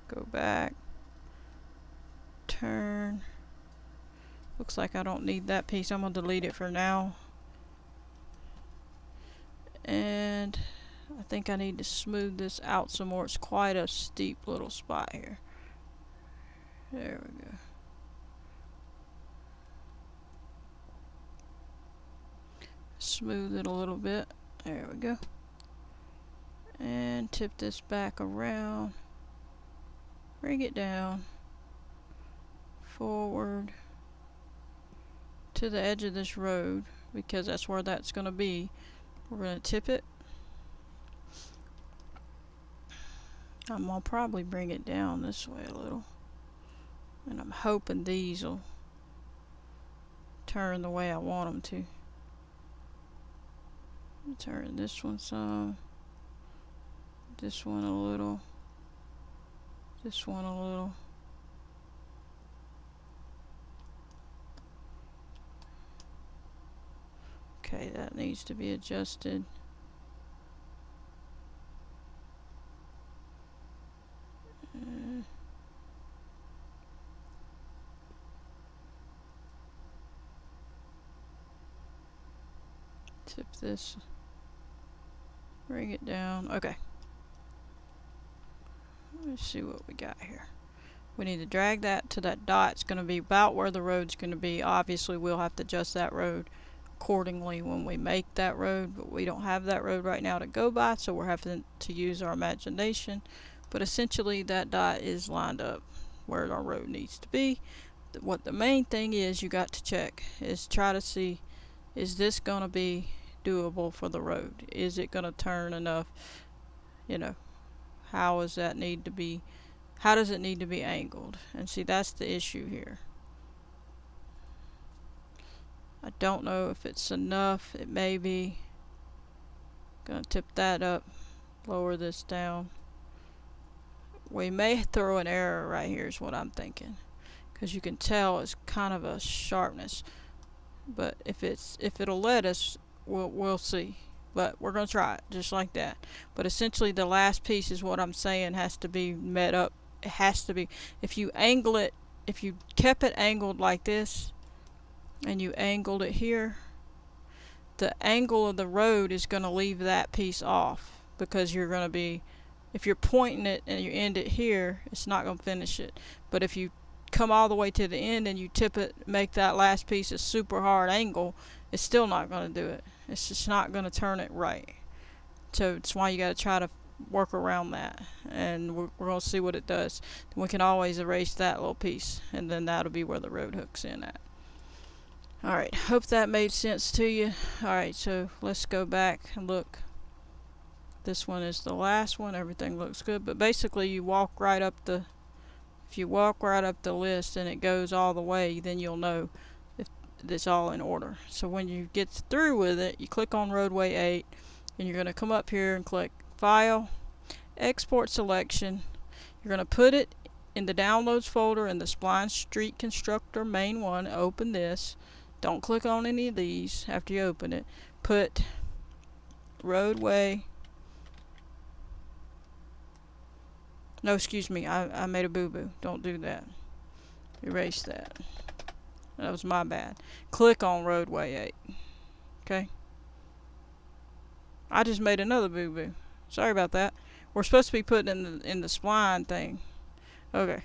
go back, turn. Looks like I don't need that piece. I'm gonna delete it for now. And I think I need to smooth this out some more. It's quite a steep little spot here. There we go. Smooth it a little bit. There we go. And tip this back around. Bring it down. Forward. To the edge of this road, because that's where that's going to be. We're going to tip it. I'm going to probably bring it down this way a little. And I'm hoping these will turn the way I want them to. Turn this one some. This one a little. This one a little. Okay, that needs to be adjusted. Tip this. Bring it down. Okay. Let's see what we got here. We need to drag that to that dot. It's going to be about where the road's going to be. Obviously, we'll have to adjust that road accordingly when we make that road, but we don't have that road right now to go by, so we're having to use our imagination. But essentially, that dot is lined up where our road needs to be. What the main thing is you got to check is try to see, is this going to be doable for the road? Is it going to turn enough? You know, how does it need to be angled? And see, that's the issue here. I don't know if it's enough. It may be. Gonna tip that up, lower this down. We may throw an error right here is what I'm thinking, because you can tell it's kind of a sharpness. But if it'll let us, we'll see. But we're gonna try it just like that. But essentially, the last piece is what I'm saying has to be met up. It has to be. If you angle it, if you kept it angled like this, and you angled it here, the angle of the road is going to leave that piece off, because you're going to be, if you're pointing it and you end it here, it's not going to finish it. But if you come all the way to the end and you tip it, make that last piece a super hard angle, it's still not going to do it. It's just not going to turn it right. So it's why you got to try to work around that, and we're going to see what it does. Then we can always erase that little piece, and then that'll be where the road hooks in at. Alright, hope that made sense to you. Alright, so let's go back and look. This one is the last one. Everything looks good, but basically you walk right up the list and it goes all the way, then you'll know. it's all in order. So when you get through with it, you click on Roadway 8, and you're going to come up here and click File, Export Selection. You're going to put it in the Downloads folder in the Spline Street Constructor main one. Open this. Don't click on any of these after you open it. Put Roadway. No, excuse me. I made a boo-boo. Don't do that. Erase that. That was my bad. Click on Roadway 8. Okay? I just made another boo-boo. Sorry about that. We're supposed to be putting in the spline thing. Okay.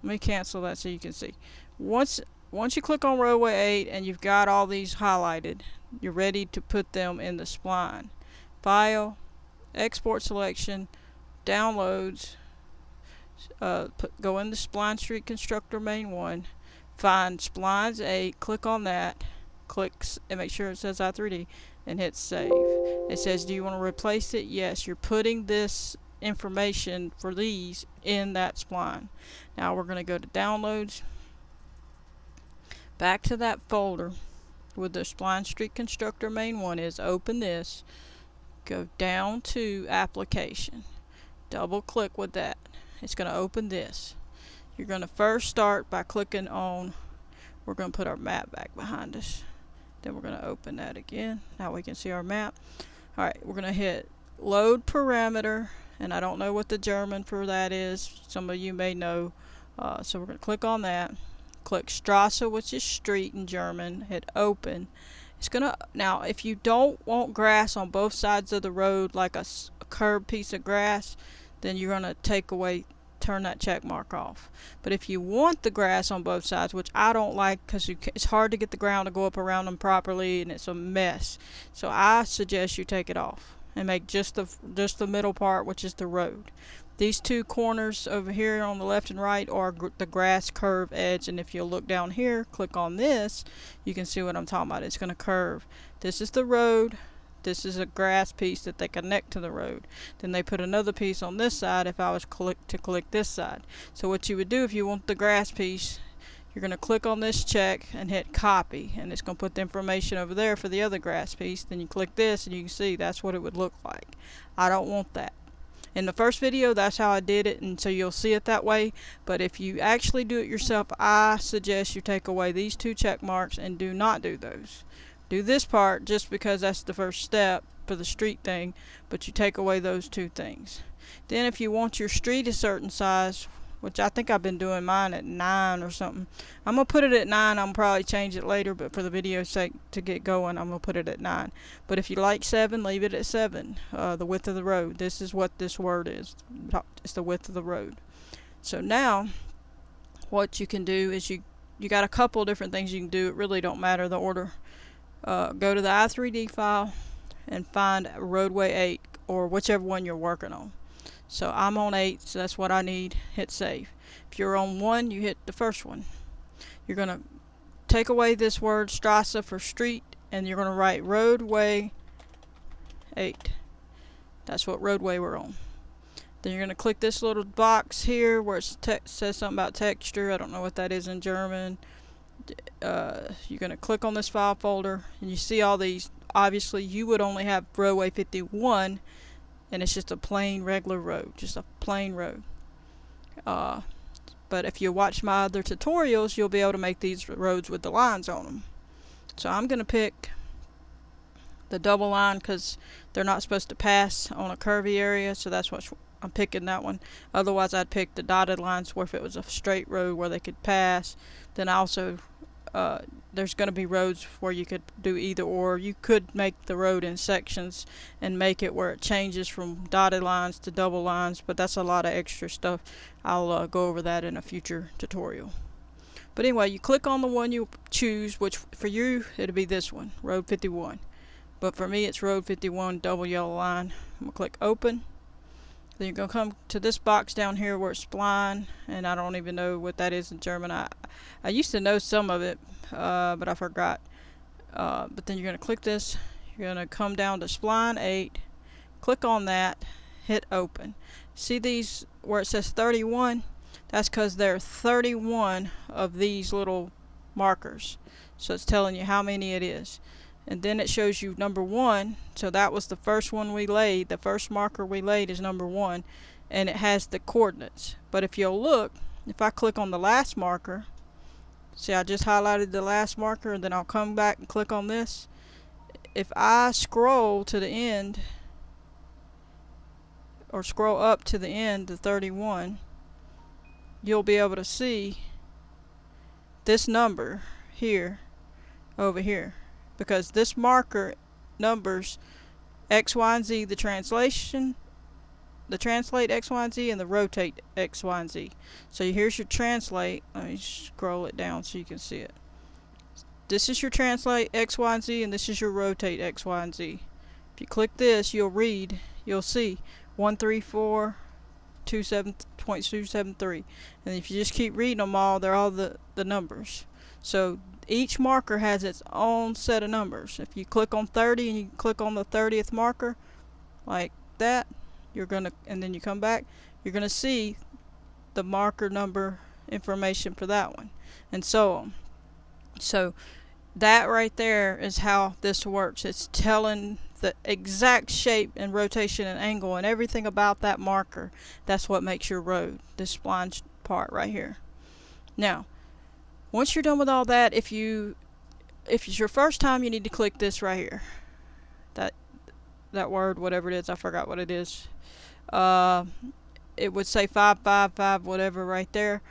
Let me cancel that so you can see. Once you click on Roadway 8 and you've got all these highlighted, you're ready to put them in the spline. File, Export Selection, Downloads, go in the Spline Street Constructor main one, find Splines 8, click on that, click and make sure it says i3D, and hit save. It says, do you want to replace it? Yes, you're putting this information for these in that spline. Now we're going to go to Downloads, back to that folder where the Spline Street Constructor main one is. Open this, go down to Application, double click with that. It's going to open this. You're going to first start by clicking on, we're going to put our map back behind us. Then we're going to open that again. Now we can see our map. Alright, we're going to hit Load Parameter, and I don't know what the German for that is. Some of you may know. So we're going to click on that. Click Strasse, which is street in German. Hit Open. It's going to, now if you don't want grass on both sides of the road, like a curved piece of grass, then you're going to turn that check mark off. But if you want the grass on both sides, which I don't like because it's hard to get the ground to go up around them properly and it's a mess, so I suggest you take it off and make just the middle part, which is the road. These two corners over here on the left and right are the grass curve edge, and if you look down here, click on this, you can see what I'm talking about. It's going to curve. This is the road. This is a grass piece that they connect to the road. Then they put another piece on this side if I was to click this side. So what you would do if you want the grass piece, you're going to click on this check and hit copy, and it's going to put the information over there for the other grass piece. Then you click this and you can see that's what it would look like. I don't want that. In the first video, that's how I did it, and so you'll see it that way. But if you actually do it yourself, I suggest you take away these two check marks and do not do those. Do this part just because that's the first step for the street thing, but you take away those two things. Then if you want your street a certain size, which I think I've been doing mine at 9 or something, I'm going to put it at 9. I'm probably change it later, but for the video's sake to get going, I'm going to put it at 9. But if you like 7, leave it at 7. The width of the road. This is what this word is. It's the width of the road. So now what you can do is you got a couple different things you can do. It really don't matter the order. Go to the i3D file and find Roadway 8 or whichever one you're working on. So I'm on 8, so that's what I need. Hit save. If you're on 1, you hit the first one. You're going to take away this word Strasse for street, and you're going to write Roadway 8. That's what roadway we're on. Then you're going to click this little box here where it says something about texture. I don't know what that is in German. You're going to click on this file folder and you see all these. Obviously you would only have Roadway 51, and it's just a plain regular road, just a plain road. But if you watch my other tutorials, you'll be able to make these roads with the lines on them. So I'm going to pick the double line because they're not supposed to pass on a curvy area, so that's what I'm picking, that one. Otherwise I'd pick the dotted lines where if it was a straight road where they could pass. Then also there's going to be roads where you could do either or. You could make the road in sections and make it where it changes from dotted lines to double lines, but that's a lot of extra stuff. I'll go over that in a future tutorial. But anyway, you click on the one you choose, which for you it'll be this one, Road 51. But for me it's Road 51 double yellow line. I'm going to click open. Then you're going to come to this box down here where it's Spline, and I don't even know what that is in German. I used to know some of it, but I forgot. But then you're going to click this. You're going to come down to Spline 8, click on that, hit open. See these where it says 31? That's because there are 31 of these little markers. So it's telling you how many it is. And then it shows you number 1. So that was the first one we laid. The first marker we laid is number 1. And it has the coordinates. But if you'll look, if I click on the last marker, see, I just highlighted the last marker, and then I'll come back and click on this. If I scroll to the end, or scroll up to the end to 31, you'll be able to see this number here over here, because this marker numbers X, Y, and Z, the translate X, Y, and Z, and the rotate X, Y, and Z. So here's your translate. Let me scroll it down so you can see it. This is your translate X, Y, and Z, and this is your rotate X, Y, and Z. If you click this, you'll see 134.273. And if you just keep reading them all, they're all the numbers. So each marker has its own set of numbers. If you click on 30 and you click on the 30th marker like that, and then you come back, you're gonna see the marker number information for that one, and so on. So that right there is how this works. It's telling the exact shape and rotation and angle and everything about that marker. That's what makes your road, this spline part right here. Now, once you're done with all that, if it's your first time, you need to click this right here. That word, whatever it is, I forgot what it is. It would say 555 whatever right there.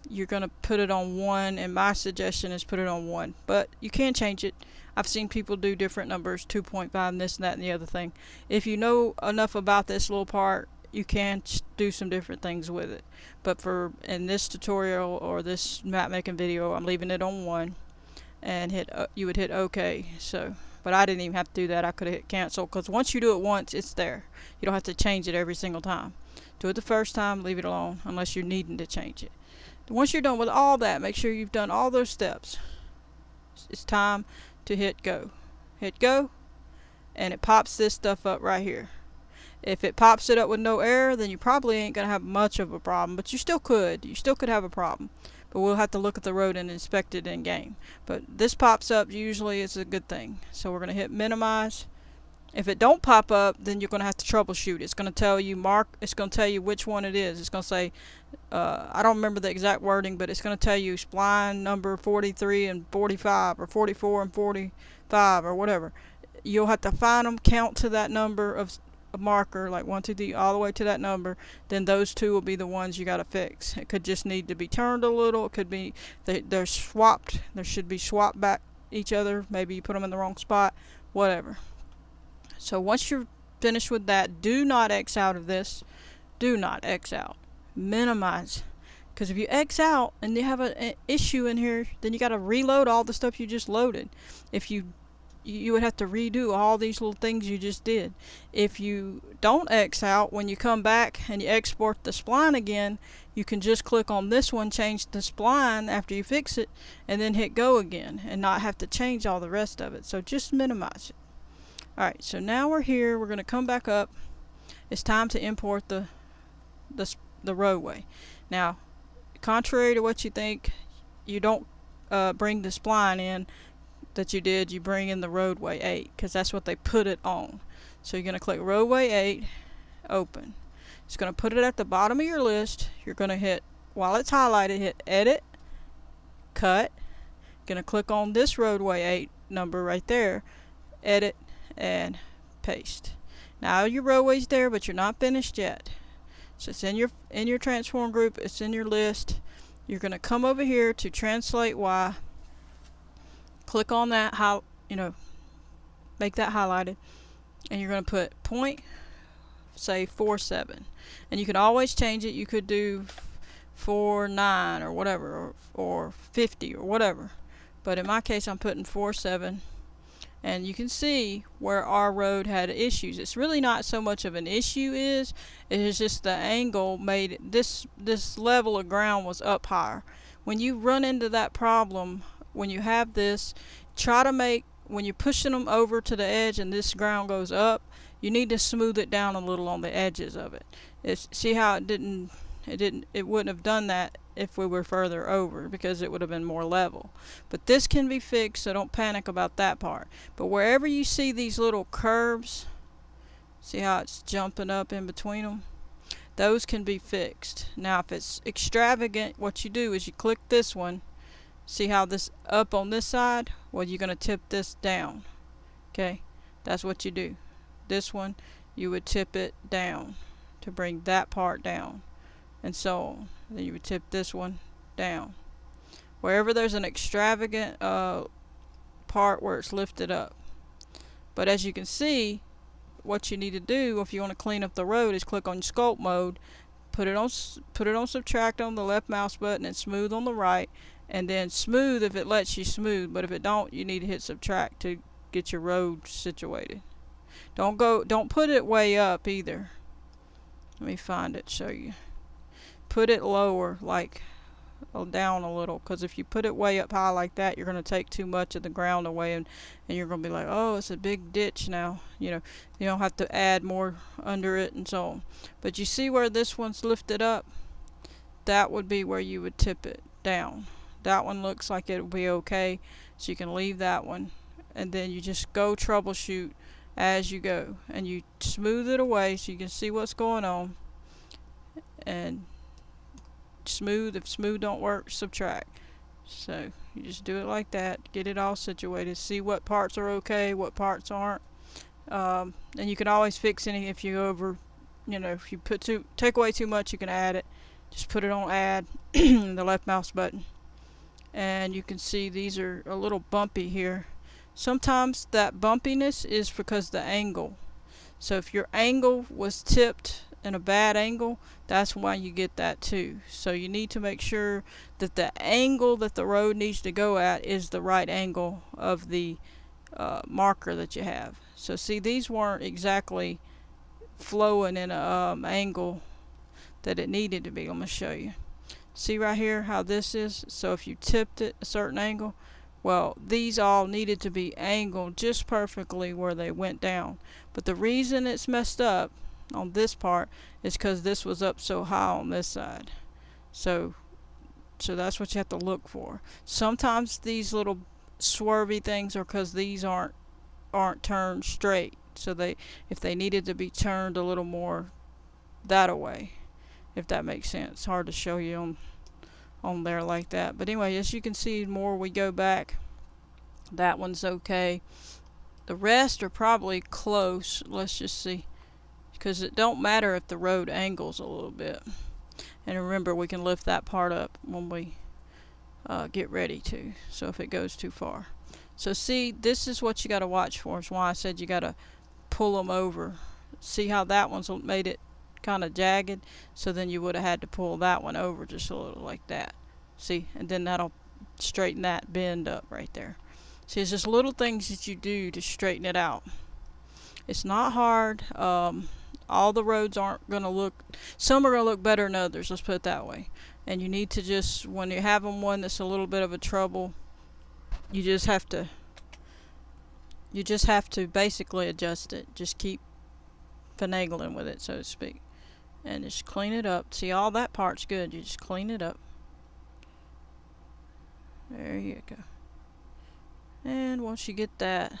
You're gonna put it on 1, and my suggestion is put it on 1, but you can change it. I've seen people do different numbers, 2.5 and this and that and the other thing. If you know enough about this little part, you can do some different things with it. But in this tutorial or this map making video, I'm leaving it on 1, and you would hit OK. So, but I didn't even have to do that. I could have hit cancel, because once you do it once, it's there. You don't have to change it every single time. Do it the first time, leave it alone, unless you're needing to change it. Once you're done with all that, make sure you've done all those steps. It's time to hit go. Hit go, and it pops this stuff up right here. If it pops it up with no error, then you probably ain't gonna have much of a problem, but you still could have a problem. But we'll have to look at the road and inspect it in game. But this pops up, usually it's a good thing. So we're gonna hit minimize. If it don't pop up, then you're going to have to troubleshoot. It's going to tell you it's going to tell you which one it is. It's going to say, I don't remember the exact wording, but it's going to tell you spline number 43 and 45, or 44 and 45, or whatever. You'll have to find them, count to that number of a marker, like 1, 2, 3, all the way to that number. Then those two will be the ones you got to fix. It could just need to be turned a little. It could be they're swapped. There should be swapped back each other. Maybe you put them in the wrong spot. Whatever. So once you're finished with that, do not X out of this. Do not X out. Minimize. Because if you X out and you have an issue in here, then you got to reload all the stuff you just loaded. If you would have to redo all these little things you just did. If you don't X out, when you come back and you export the spline again, you can just click on this one, change the spline after you fix it, and then hit go again, and not have to change all the rest of it. So just minimize it. Alright, so now we're here. We're going to come back up. It's time to import the roadway. Now, contrary to what you think, you don't bring the spline in that you did. You bring in the roadway 8, because that's what they put it on. So you're going to click roadway 8, open. It's going to put it at the bottom of your list. You're going to hit, while it's highlighted, hit edit, cut. You're going to click on this roadway 8 number right there, edit, and paste. Now your roadway's there, but you're not finished yet. So it's in your transform group. It's in your list. You're going to come over here to translate Y. Click on that, make that highlighted, and you're going to put point, say 47, and you can always change it. You could do 49 or whatever, or 50 or whatever. But in my case, I'm putting 47. And you can see where our road had issues. It's really not so much of an issue it is just the angle made it, this level of ground was up higher. When you run into that problem, when you have this, try to make, when you're pushing them over to the edge and this ground goes up, you need to smooth it down a little on the edges of it. See how it wouldn't have done that if we were further over, because it would have been more level. But this can be fixed, so don't panic about that part. But wherever you see these little curves, see how it's jumping up in between them? Those can be fixed. Now if it's extravagant, what you do is you click this one. See how this up on this side? Well, you're going to tip this down. Okay, that's what you do. This one, you would tip it down to bring that part down, and so on. Then you would tip this one down. Wherever there's an extravagant part where it's lifted up. But as you can see, what you need to do if you want to clean up the road is click on sculpt mode, put it on subtract on the left mouse button, and smooth on the right, and then smooth if it lets you smooth. But if it don't, you need to hit subtract to get your road situated. Don't put it way up either. Let me find it, show you. Put it lower, like down a little, because if you put it way up high like that, you're going to take too much of the ground away, and you're going to be like, oh, it's a big ditch now. You know, you don't have to add more under it and so on. But you see where this one's lifted up? That would be where you would tip it down. That one looks like it'll be okay, so you can leave that one, and then you just go troubleshoot as you go, and you smooth it away so you can see what's going on. And smooth, if smooth don't work, subtract. So you just do it like that, get it all situated, see what parts are okay, what parts aren't. And you can always fix anything if you if you take away too much, you can add it. Just put it on add the left mouse button, and you can see these are a little bumpy here. Sometimes that bumpiness is because the angle. So if your angle was tipped in a bad angle, that's why you get that too. So you need to make sure that the angle that the road needs to go at is the right angle of the marker that you have. So see, these weren't exactly flowing in a angle that it needed to be. I'm going to show you. See right here how this is? So if you tipped it a certain angle, well, these all needed to be angled just perfectly where they went down. But the reason it's messed up on this part is because this was up so high on this side. So that's what you have to look for. Sometimes these little swervy things are because these aren't turned straight. So if they needed to be turned a little more that way, if that makes sense. Hard to show you on there like that. But anyway, as you can see, the more we go back, that one's okay. The rest are probably close. Let's just see, because it don't matter if the road angles a little bit. And remember, we can lift that part up when we get ready to, so if it goes too far. So see, this is what you got to watch for. Is why I said you got to pull them over. See how that one's made it kind of jagged? So then you would have had to pull that one over just a little like that. See, and then that'll straighten that bend up right there. See, it's just little things that you do to straighten it out. It's not hard. All the roads aren't going to look, some are going to look better than others, let's put it that way. And you need to just, when you're having one that's a little bit of a trouble, you just have to basically adjust it. Just keep finagling with it, so to speak, and just clean it up. See, all that part's good. You just clean it up. There you go. And once you get that,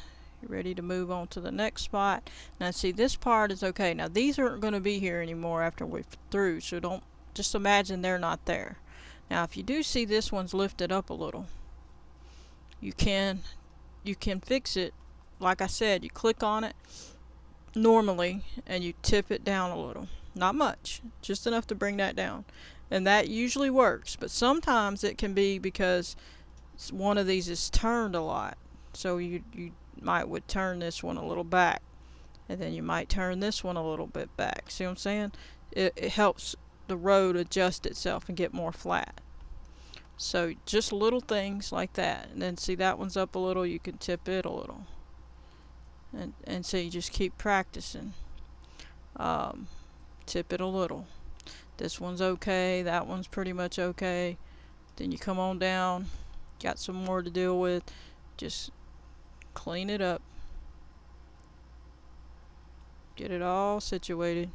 you're ready to move on to the next spot. Now see, this part is okay. Now these aren't going to be here anymore after we're through, so don't just imagine they're not there. Now if you do see this one's lifted up a little, you can fix it. Like I said, you click on it normally and you tip it down a little. Not much, just enough to bring that down. And that usually works, but sometimes it can be because one of these is turned a lot. So you would turn this one a little back, and then you might turn this one a little bit back. See what I'm saying? It helps the road adjust itself and get more flat. So just little things like that. And then see, that one's up a little, you can tip it a little. And so you just keep practicing. Tip it a little. This one's okay, that one's pretty much okay. Then you come on down, got some more to deal with. Just clean it up. Get it all situated.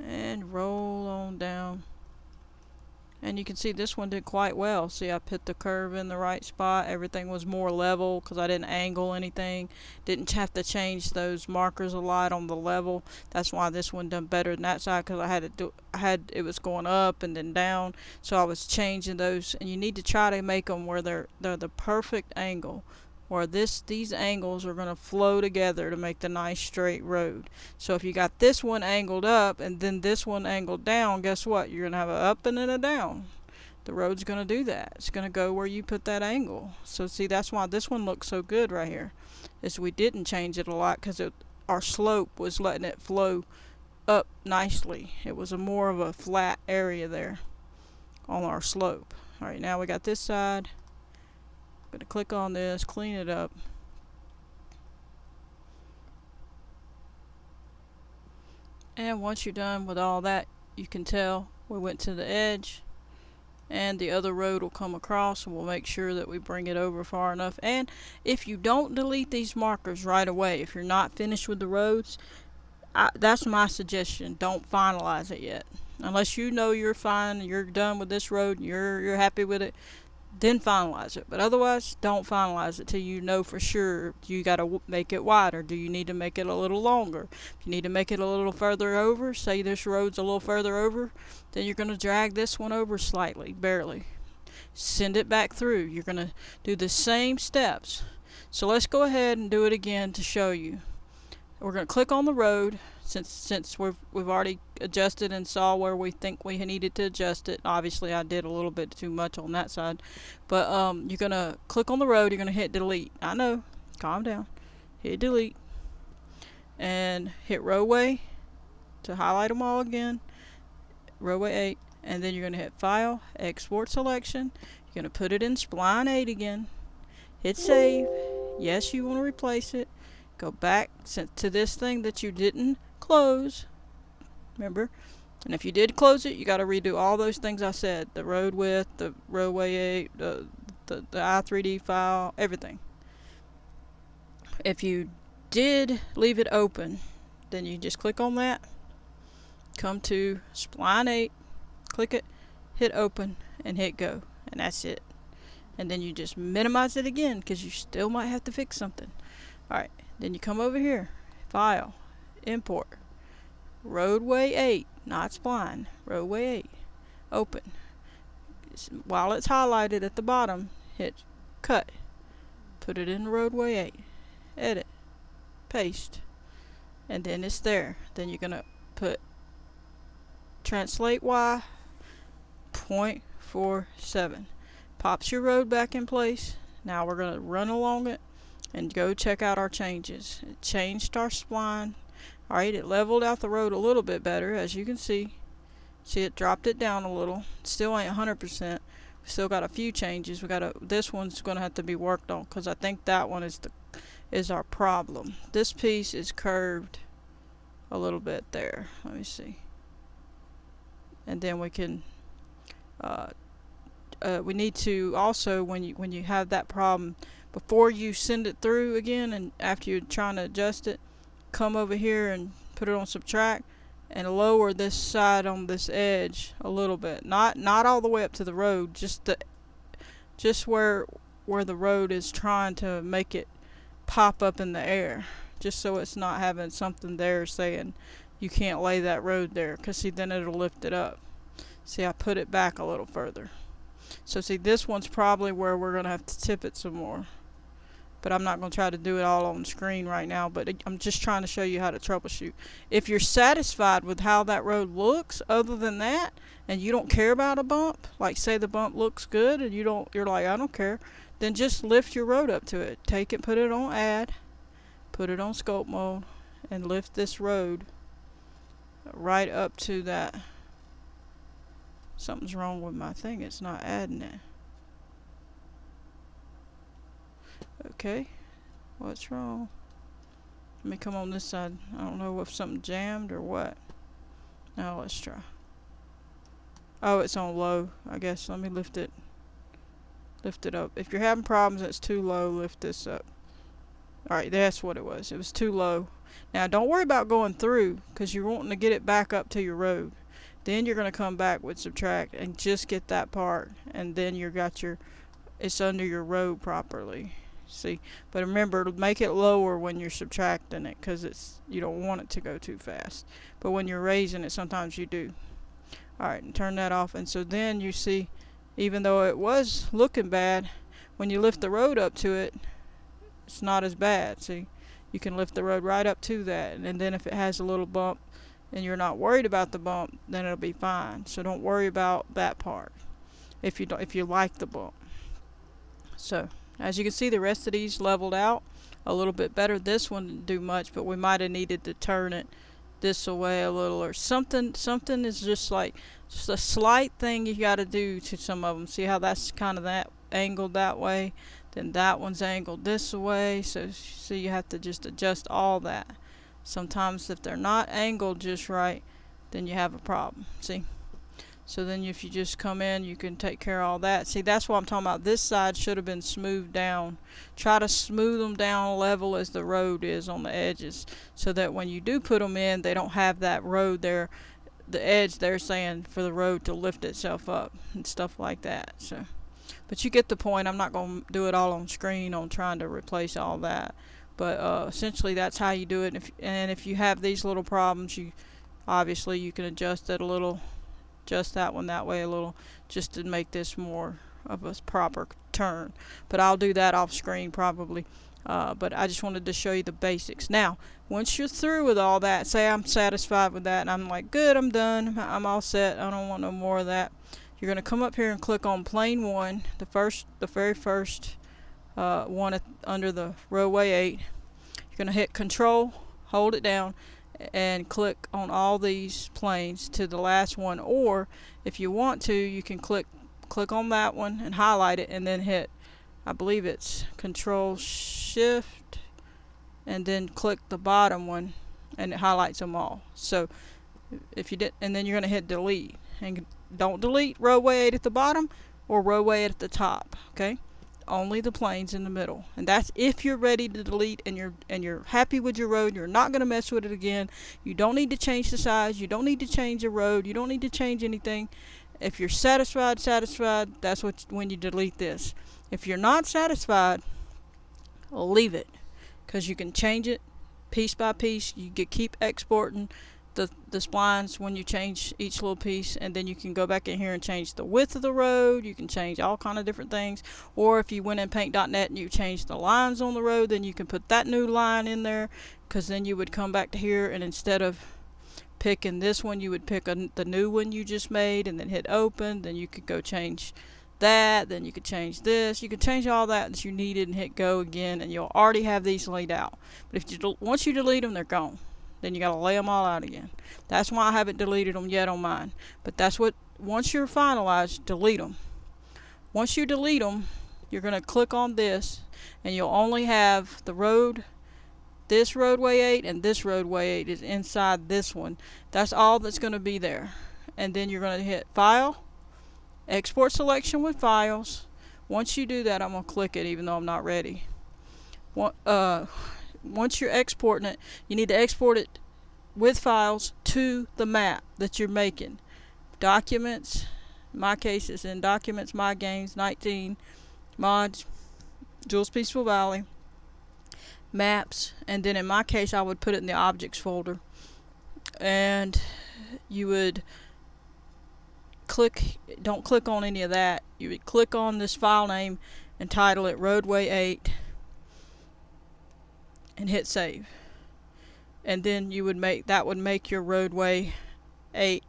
And roll can see this one did quite well. See, I put the curve in the right spot. Everything was more level because I didn't angle anything. Didn't have to change those markers a lot on the level. That's why this one done better than that side, because it was going up and then down. So I was changing those, and you need to try to make them where they're the perfect angle, where these angles are going to flow together to make the nice straight road. So if you got this one angled up and then this one angled down, guess what? You're going to have an up and then a down. The road's going to do that. It's going to go where you put that angle. So see, that's why this one looks so good right here, is we didn't change it a lot because our slope was letting it flow up nicely. It was more of a flat area there on our slope. Alright, now we got this side. I'm going to click on this, clean it up. And once you're done with all that, you can tell we went to the edge, and the other road will come across, and we'll make sure that we bring it over far enough. And if you don't delete these markers right away, if you're not finished with the roads, that's my suggestion. Don't finalize it yet. Unless you know you're fine, you're done with this road, and you're happy with it, then finalize it. But otherwise, don't finalize it till you know for sure. You got to make it wider. Do you need to make it a little longer? If you need to make it a little further over, say this road's a little further over, then you're going to drag this one over slightly, barely. Send it back through. You're going to do the same steps. So let's go ahead and do it again to show you. We're going to click on the road, since we've already adjusted and saw where we think we needed to adjust it. Obviously I did a little bit too much on that side, but you're going to click on the road, you're going to hit delete. I know, calm down. Hit delete and hit Roadway to highlight them all again, Roadway 8, and then you're going to hit File, Export Selection. You're going to put it in Spline 8 again, hit Save. Yes, you want to replace it. Go back to this thing that you didn't close, remember? And if you did close it, you got to redo all those things I said: the road width, the Roadway 8, the i3D file, everything. If you did leave it open, then you just click on that, come to Spline 8, click it, hit open, and hit go, and that's it. And then you just minimize it again, because you still might have to fix something. Alright, then you come over here, File, Import, Roadway 8, not Spline, Roadway 8, open. While it's highlighted at the bottom, hit Cut, put it in Roadway 8, Edit, Paste, and then it's there. Then you're going to put Translate Y, 0.47. Pops your road back in place. Now we're going to run along it and go check out our changes. It changed our spline. Alright, it leveled out the road a little bit better, as you can see. See, it dropped it down a little. Still ain't 100%. We still got a few changes. This one's going to have to be worked on, because I think that one is our problem. This piece is curved a little bit there. Let me see. And then we can we need to also, when you have that problem, before you send it through again, and after you're trying to adjust it, come over here and put it on subtract and lower this side on this edge a little bit. Not all the way up to the road, just where the road is trying to make it pop up in the air, just so it's not having something there saying you can't lay that road there, because see, then it'll lift it up. See, I put it back a little further. So see, this one's probably where we're going to have to tip it some more. But I'm not going to try to do it all on the screen right now, but I'm just trying to show you how to troubleshoot. If you're satisfied with how that road looks, other than that, and you don't care about a bump, like say the bump looks good and you're like, I don't care, then just lift your road up to it. Take it, put it on Add, put it on Sculpt Mode, and lift this road right up to that. Something's wrong with my thing, it's not adding it. Okay, what's wrong? Let me come on this side. I don't know if something jammed or what. Now let's try. Oh, it's on low, I guess. Let me lift it up. If you're having problems, it's too low, lift this up. Alright, that's what it was. It was too low. Now don't worry about going through, because you're wanting to get it back up to your road. Then you're going to come back with subtract and just get that part, and then you got your, it's under your road properly. See, but remember, make it lower when you're subtracting it, because it's, you don't want it to go too fast. But when you're raising it, sometimes you do. Alright, and turn that off. And so then you see, even though it was looking bad, when you lift the road up to it, it's not as bad. See, you can lift the road right up to that, and then if it has a little bump and you're not worried about the bump, then it'll be fine. So don't worry about that part if you like the bump. So as you can see, the rest of these leveled out a little bit better. This one didn't do much, but we might have needed to turn it this away a little, or something is just like, just a slight thing you got to do to some of them. See how that's kind of that angled that way, then that one's angled this way, so you have to just adjust all that. Sometimes if they're not angled just right, then you have a problem. See, so then if you just come in, you can take care of all that. See, that's what I'm talking about. This side should have been smoothed down. Try to smooth them down level as the road is on the edges, so that when you do put them in, they don't have that road there, the edge there saying for the road to lift itself up and stuff like that. So, but you get the point. I'm not going to do it all on screen on trying to replace all that. But essentially that's how you do it. And if you have these little problems, you obviously you can adjust it a little, adjust that one that way a little, just to make this more of a proper turn. But I'll do that off screen probably. But I just wanted to show you the basics. Now, once you're through with all that, say I'm satisfied with that and I'm like, good, I'm done, I'm all set, I don't want no more of that. You're going to come up here and click on plane 1, the very first one under the roadway 8. You're going to hit control, hold it down, and click on all these planes to the last one, or if you want to, you can click on that one and highlight it, and then hit, I believe it's control shift, and then click the bottom one, and it highlights them all. So if you did, and then you're going to hit delete, and don't delete roadway 8 at the bottom or roadway 8 at the top, okay? Only the planes in the middle. And that's if you're ready to delete and you're happy with your road, you're not going to mess with it again. You don't need to change the size, you don't need to change the road, you don't need to change anything. If you're satisfied, that's when you delete this. If you're not satisfied, leave it, because you can change it piece by piece. You can keep exporting the splines when you change each little piece, and then you can go back in here and change the width of the road. You can change all kind of different things. Or if you went in paint.net and you changed the lines on the road, then you can put that new line in there, because then you would come back to here, and instead of picking this one, you would pick the new one you just made and then hit open. Then you could go change that, then you could change this, you could change all that you needed and hit go again, and you'll already have these laid out. But if once you delete them, they're gone. Then you gotta lay them all out again. That's why I haven't deleted them yet on mine. But that's what, once you're finalized, delete them. Once you delete them, you're gonna click on this, and you'll only have the road, this roadway 8 and this roadway 8 is inside this one. That's all that's gonna be there. And then you're gonna hit file, export selection with files. Once you do that, I'm gonna click it even though I'm not ready. Once you're exporting it, you need to export it with files to the map that you're making. Documents, in my case it's in Documents, My Games, 19, Mods, Jules Peaceful Valley, Maps, and then in my case I would put it in the Objects folder. And you would don't click on any of that. You would click on this file name and title it Roadway 8 and hit save. And then you would make your Roadway 8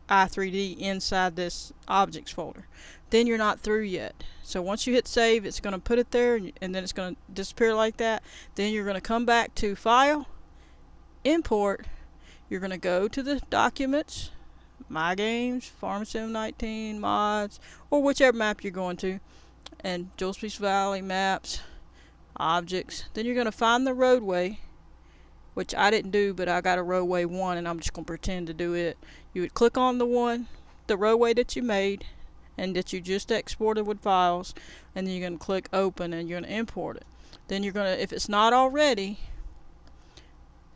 i3D inside this objects folder. Then you're not through yet. So once you hit save, it's going to put it there, and then it's going to disappear like that. Then you're going to come back to File, Import. You're going to go to the Documents, My Games, Farm Sim 19, Mods, or whichever map you're going to, and Jules Peace Valley, Maps, Objects. Then you're going to find the roadway, which I didn't do, but I got a roadway 1 and I'm just going to pretend to do it. You would click on the roadway that you made and that you just exported with files, and then you're going to click open and you're going to import it. Then you're going to, if it's not already,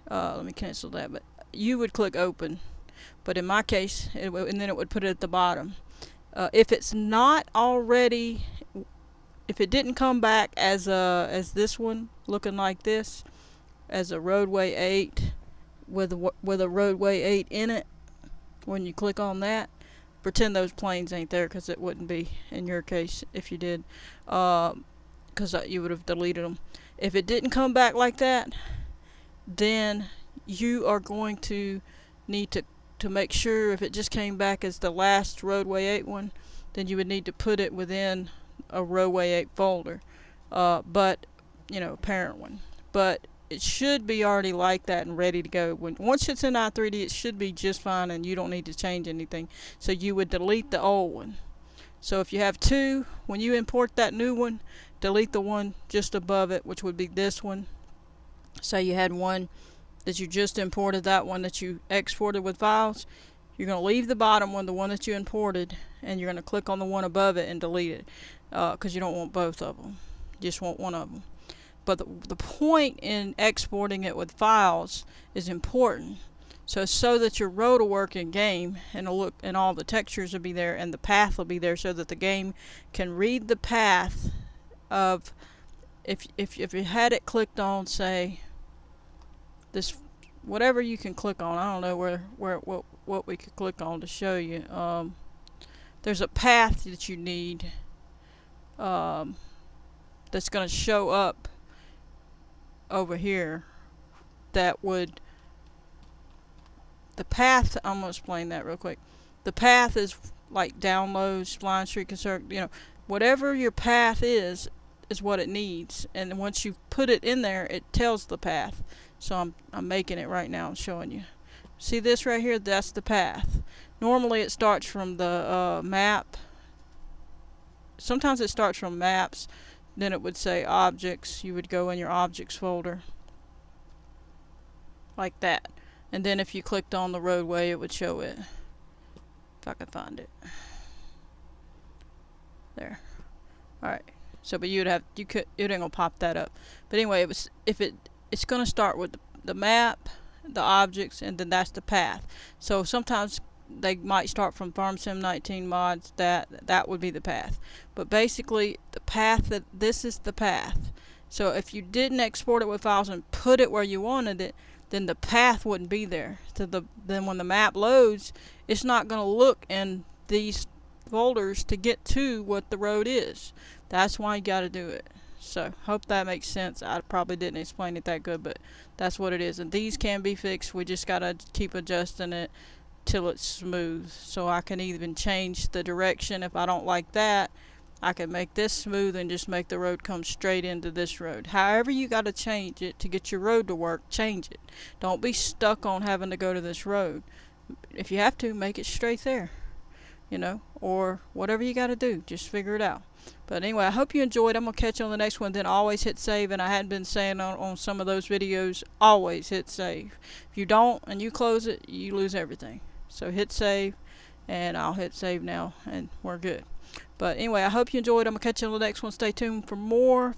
let me cancel that, but you would click open, but in my case, and then it would put it at the bottom. If it's not already, if it didn't come back as this one looking like this, as a Roadway 8 with a Roadway 8 in it, when you click on that, pretend those planes ain't there, because it wouldn't be in your case if you did, because you would have deleted them. If it didn't come back like that, then you are going to need to make sure, if it just came back as the last Roadway 8 one, then you would need to put it within a Roadway 8 folder, but a parent one. But it should be already like that and ready to go. Once it's in i3D, it should be just fine, and you don't need to change anything. So you would delete the old one. So if you have two, when you import that new one, delete the one just above it, which would be this one. Say you had one that you just imported, that one that you exported with files, you're going to leave the bottom one, the one that you imported, and you're going to click on the one above it and delete it, because you don't want both of them. You just want one of them. But the point in exporting it with files is important, so that your road will work in game, and look, and all the textures will be there, and the path will be there, so that the game can read the path of, if you had it clicked on, say this, whatever you can click on. I don't know what we could click on to show you. There's a path that you need, that's going to show up over here, that would, the path, I'm going to explain that real quick. The path is like download, Spline, Street Constructor, whatever your path is what it needs, and once you put it in there, it tells the path. So I'm making it right now and showing you. See this right here? That's the path. Normally it starts from the map. Sometimes it starts from maps. Then it would say objects. You would go in your objects folder like that, and then if you clicked on the roadway, it would show it. If I could find it there. Alright, so but it ain't gonna pop that up. But anyway, it's gonna start with the map, the objects, and then that's the path. So sometimes they might start from Farm Sim 19 mods, that would be the path. But basically the path, this is the path. So if you didn't export it with files and put it where you wanted it, then the path wouldn't be there. So then when the map loads, it's not going to look in these folders to get to what the road is. That's why you got to do it. So hope that makes sense. I probably didn't explain it that good, but that's what it is. And these can be fixed. We just got to keep adjusting it till it's smooth. So I can even change the direction. If I don't like that, I can make this smooth and just make the road come straight into this road. However you got to change it to get your road to work, change it. Don't be stuck on having to go to this road. If you have to, make it straight there, or whatever you got to do, just figure it out. But anyway, I hope you enjoyed. I'm going to catch you on the next one. Then always hit save, and I hadn't been saying on some of those videos, always hit save. If you don't and you close it, you lose everything. So hit save, and I'll hit save now, and we're good. But anyway, I hope you enjoyed. I'm gonna catch you on the next one. Stay tuned for more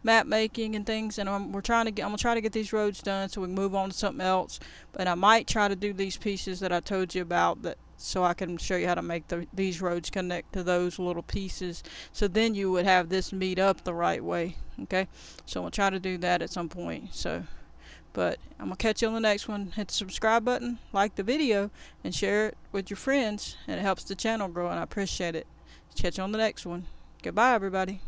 map making and things. And I'm gonna try to get these roads done so we can move on to something else. But I might try to do these pieces that I told you about, so I can show you how to make these roads connect to those little pieces. So then you would have this meet up the right way. Okay. So I'll try to do that at some point. But I'm going to catch you on the next one. Hit the subscribe button, like the video, and share it with your friends. And it helps the channel grow, and I appreciate it. Catch you on the next one. Goodbye, everybody.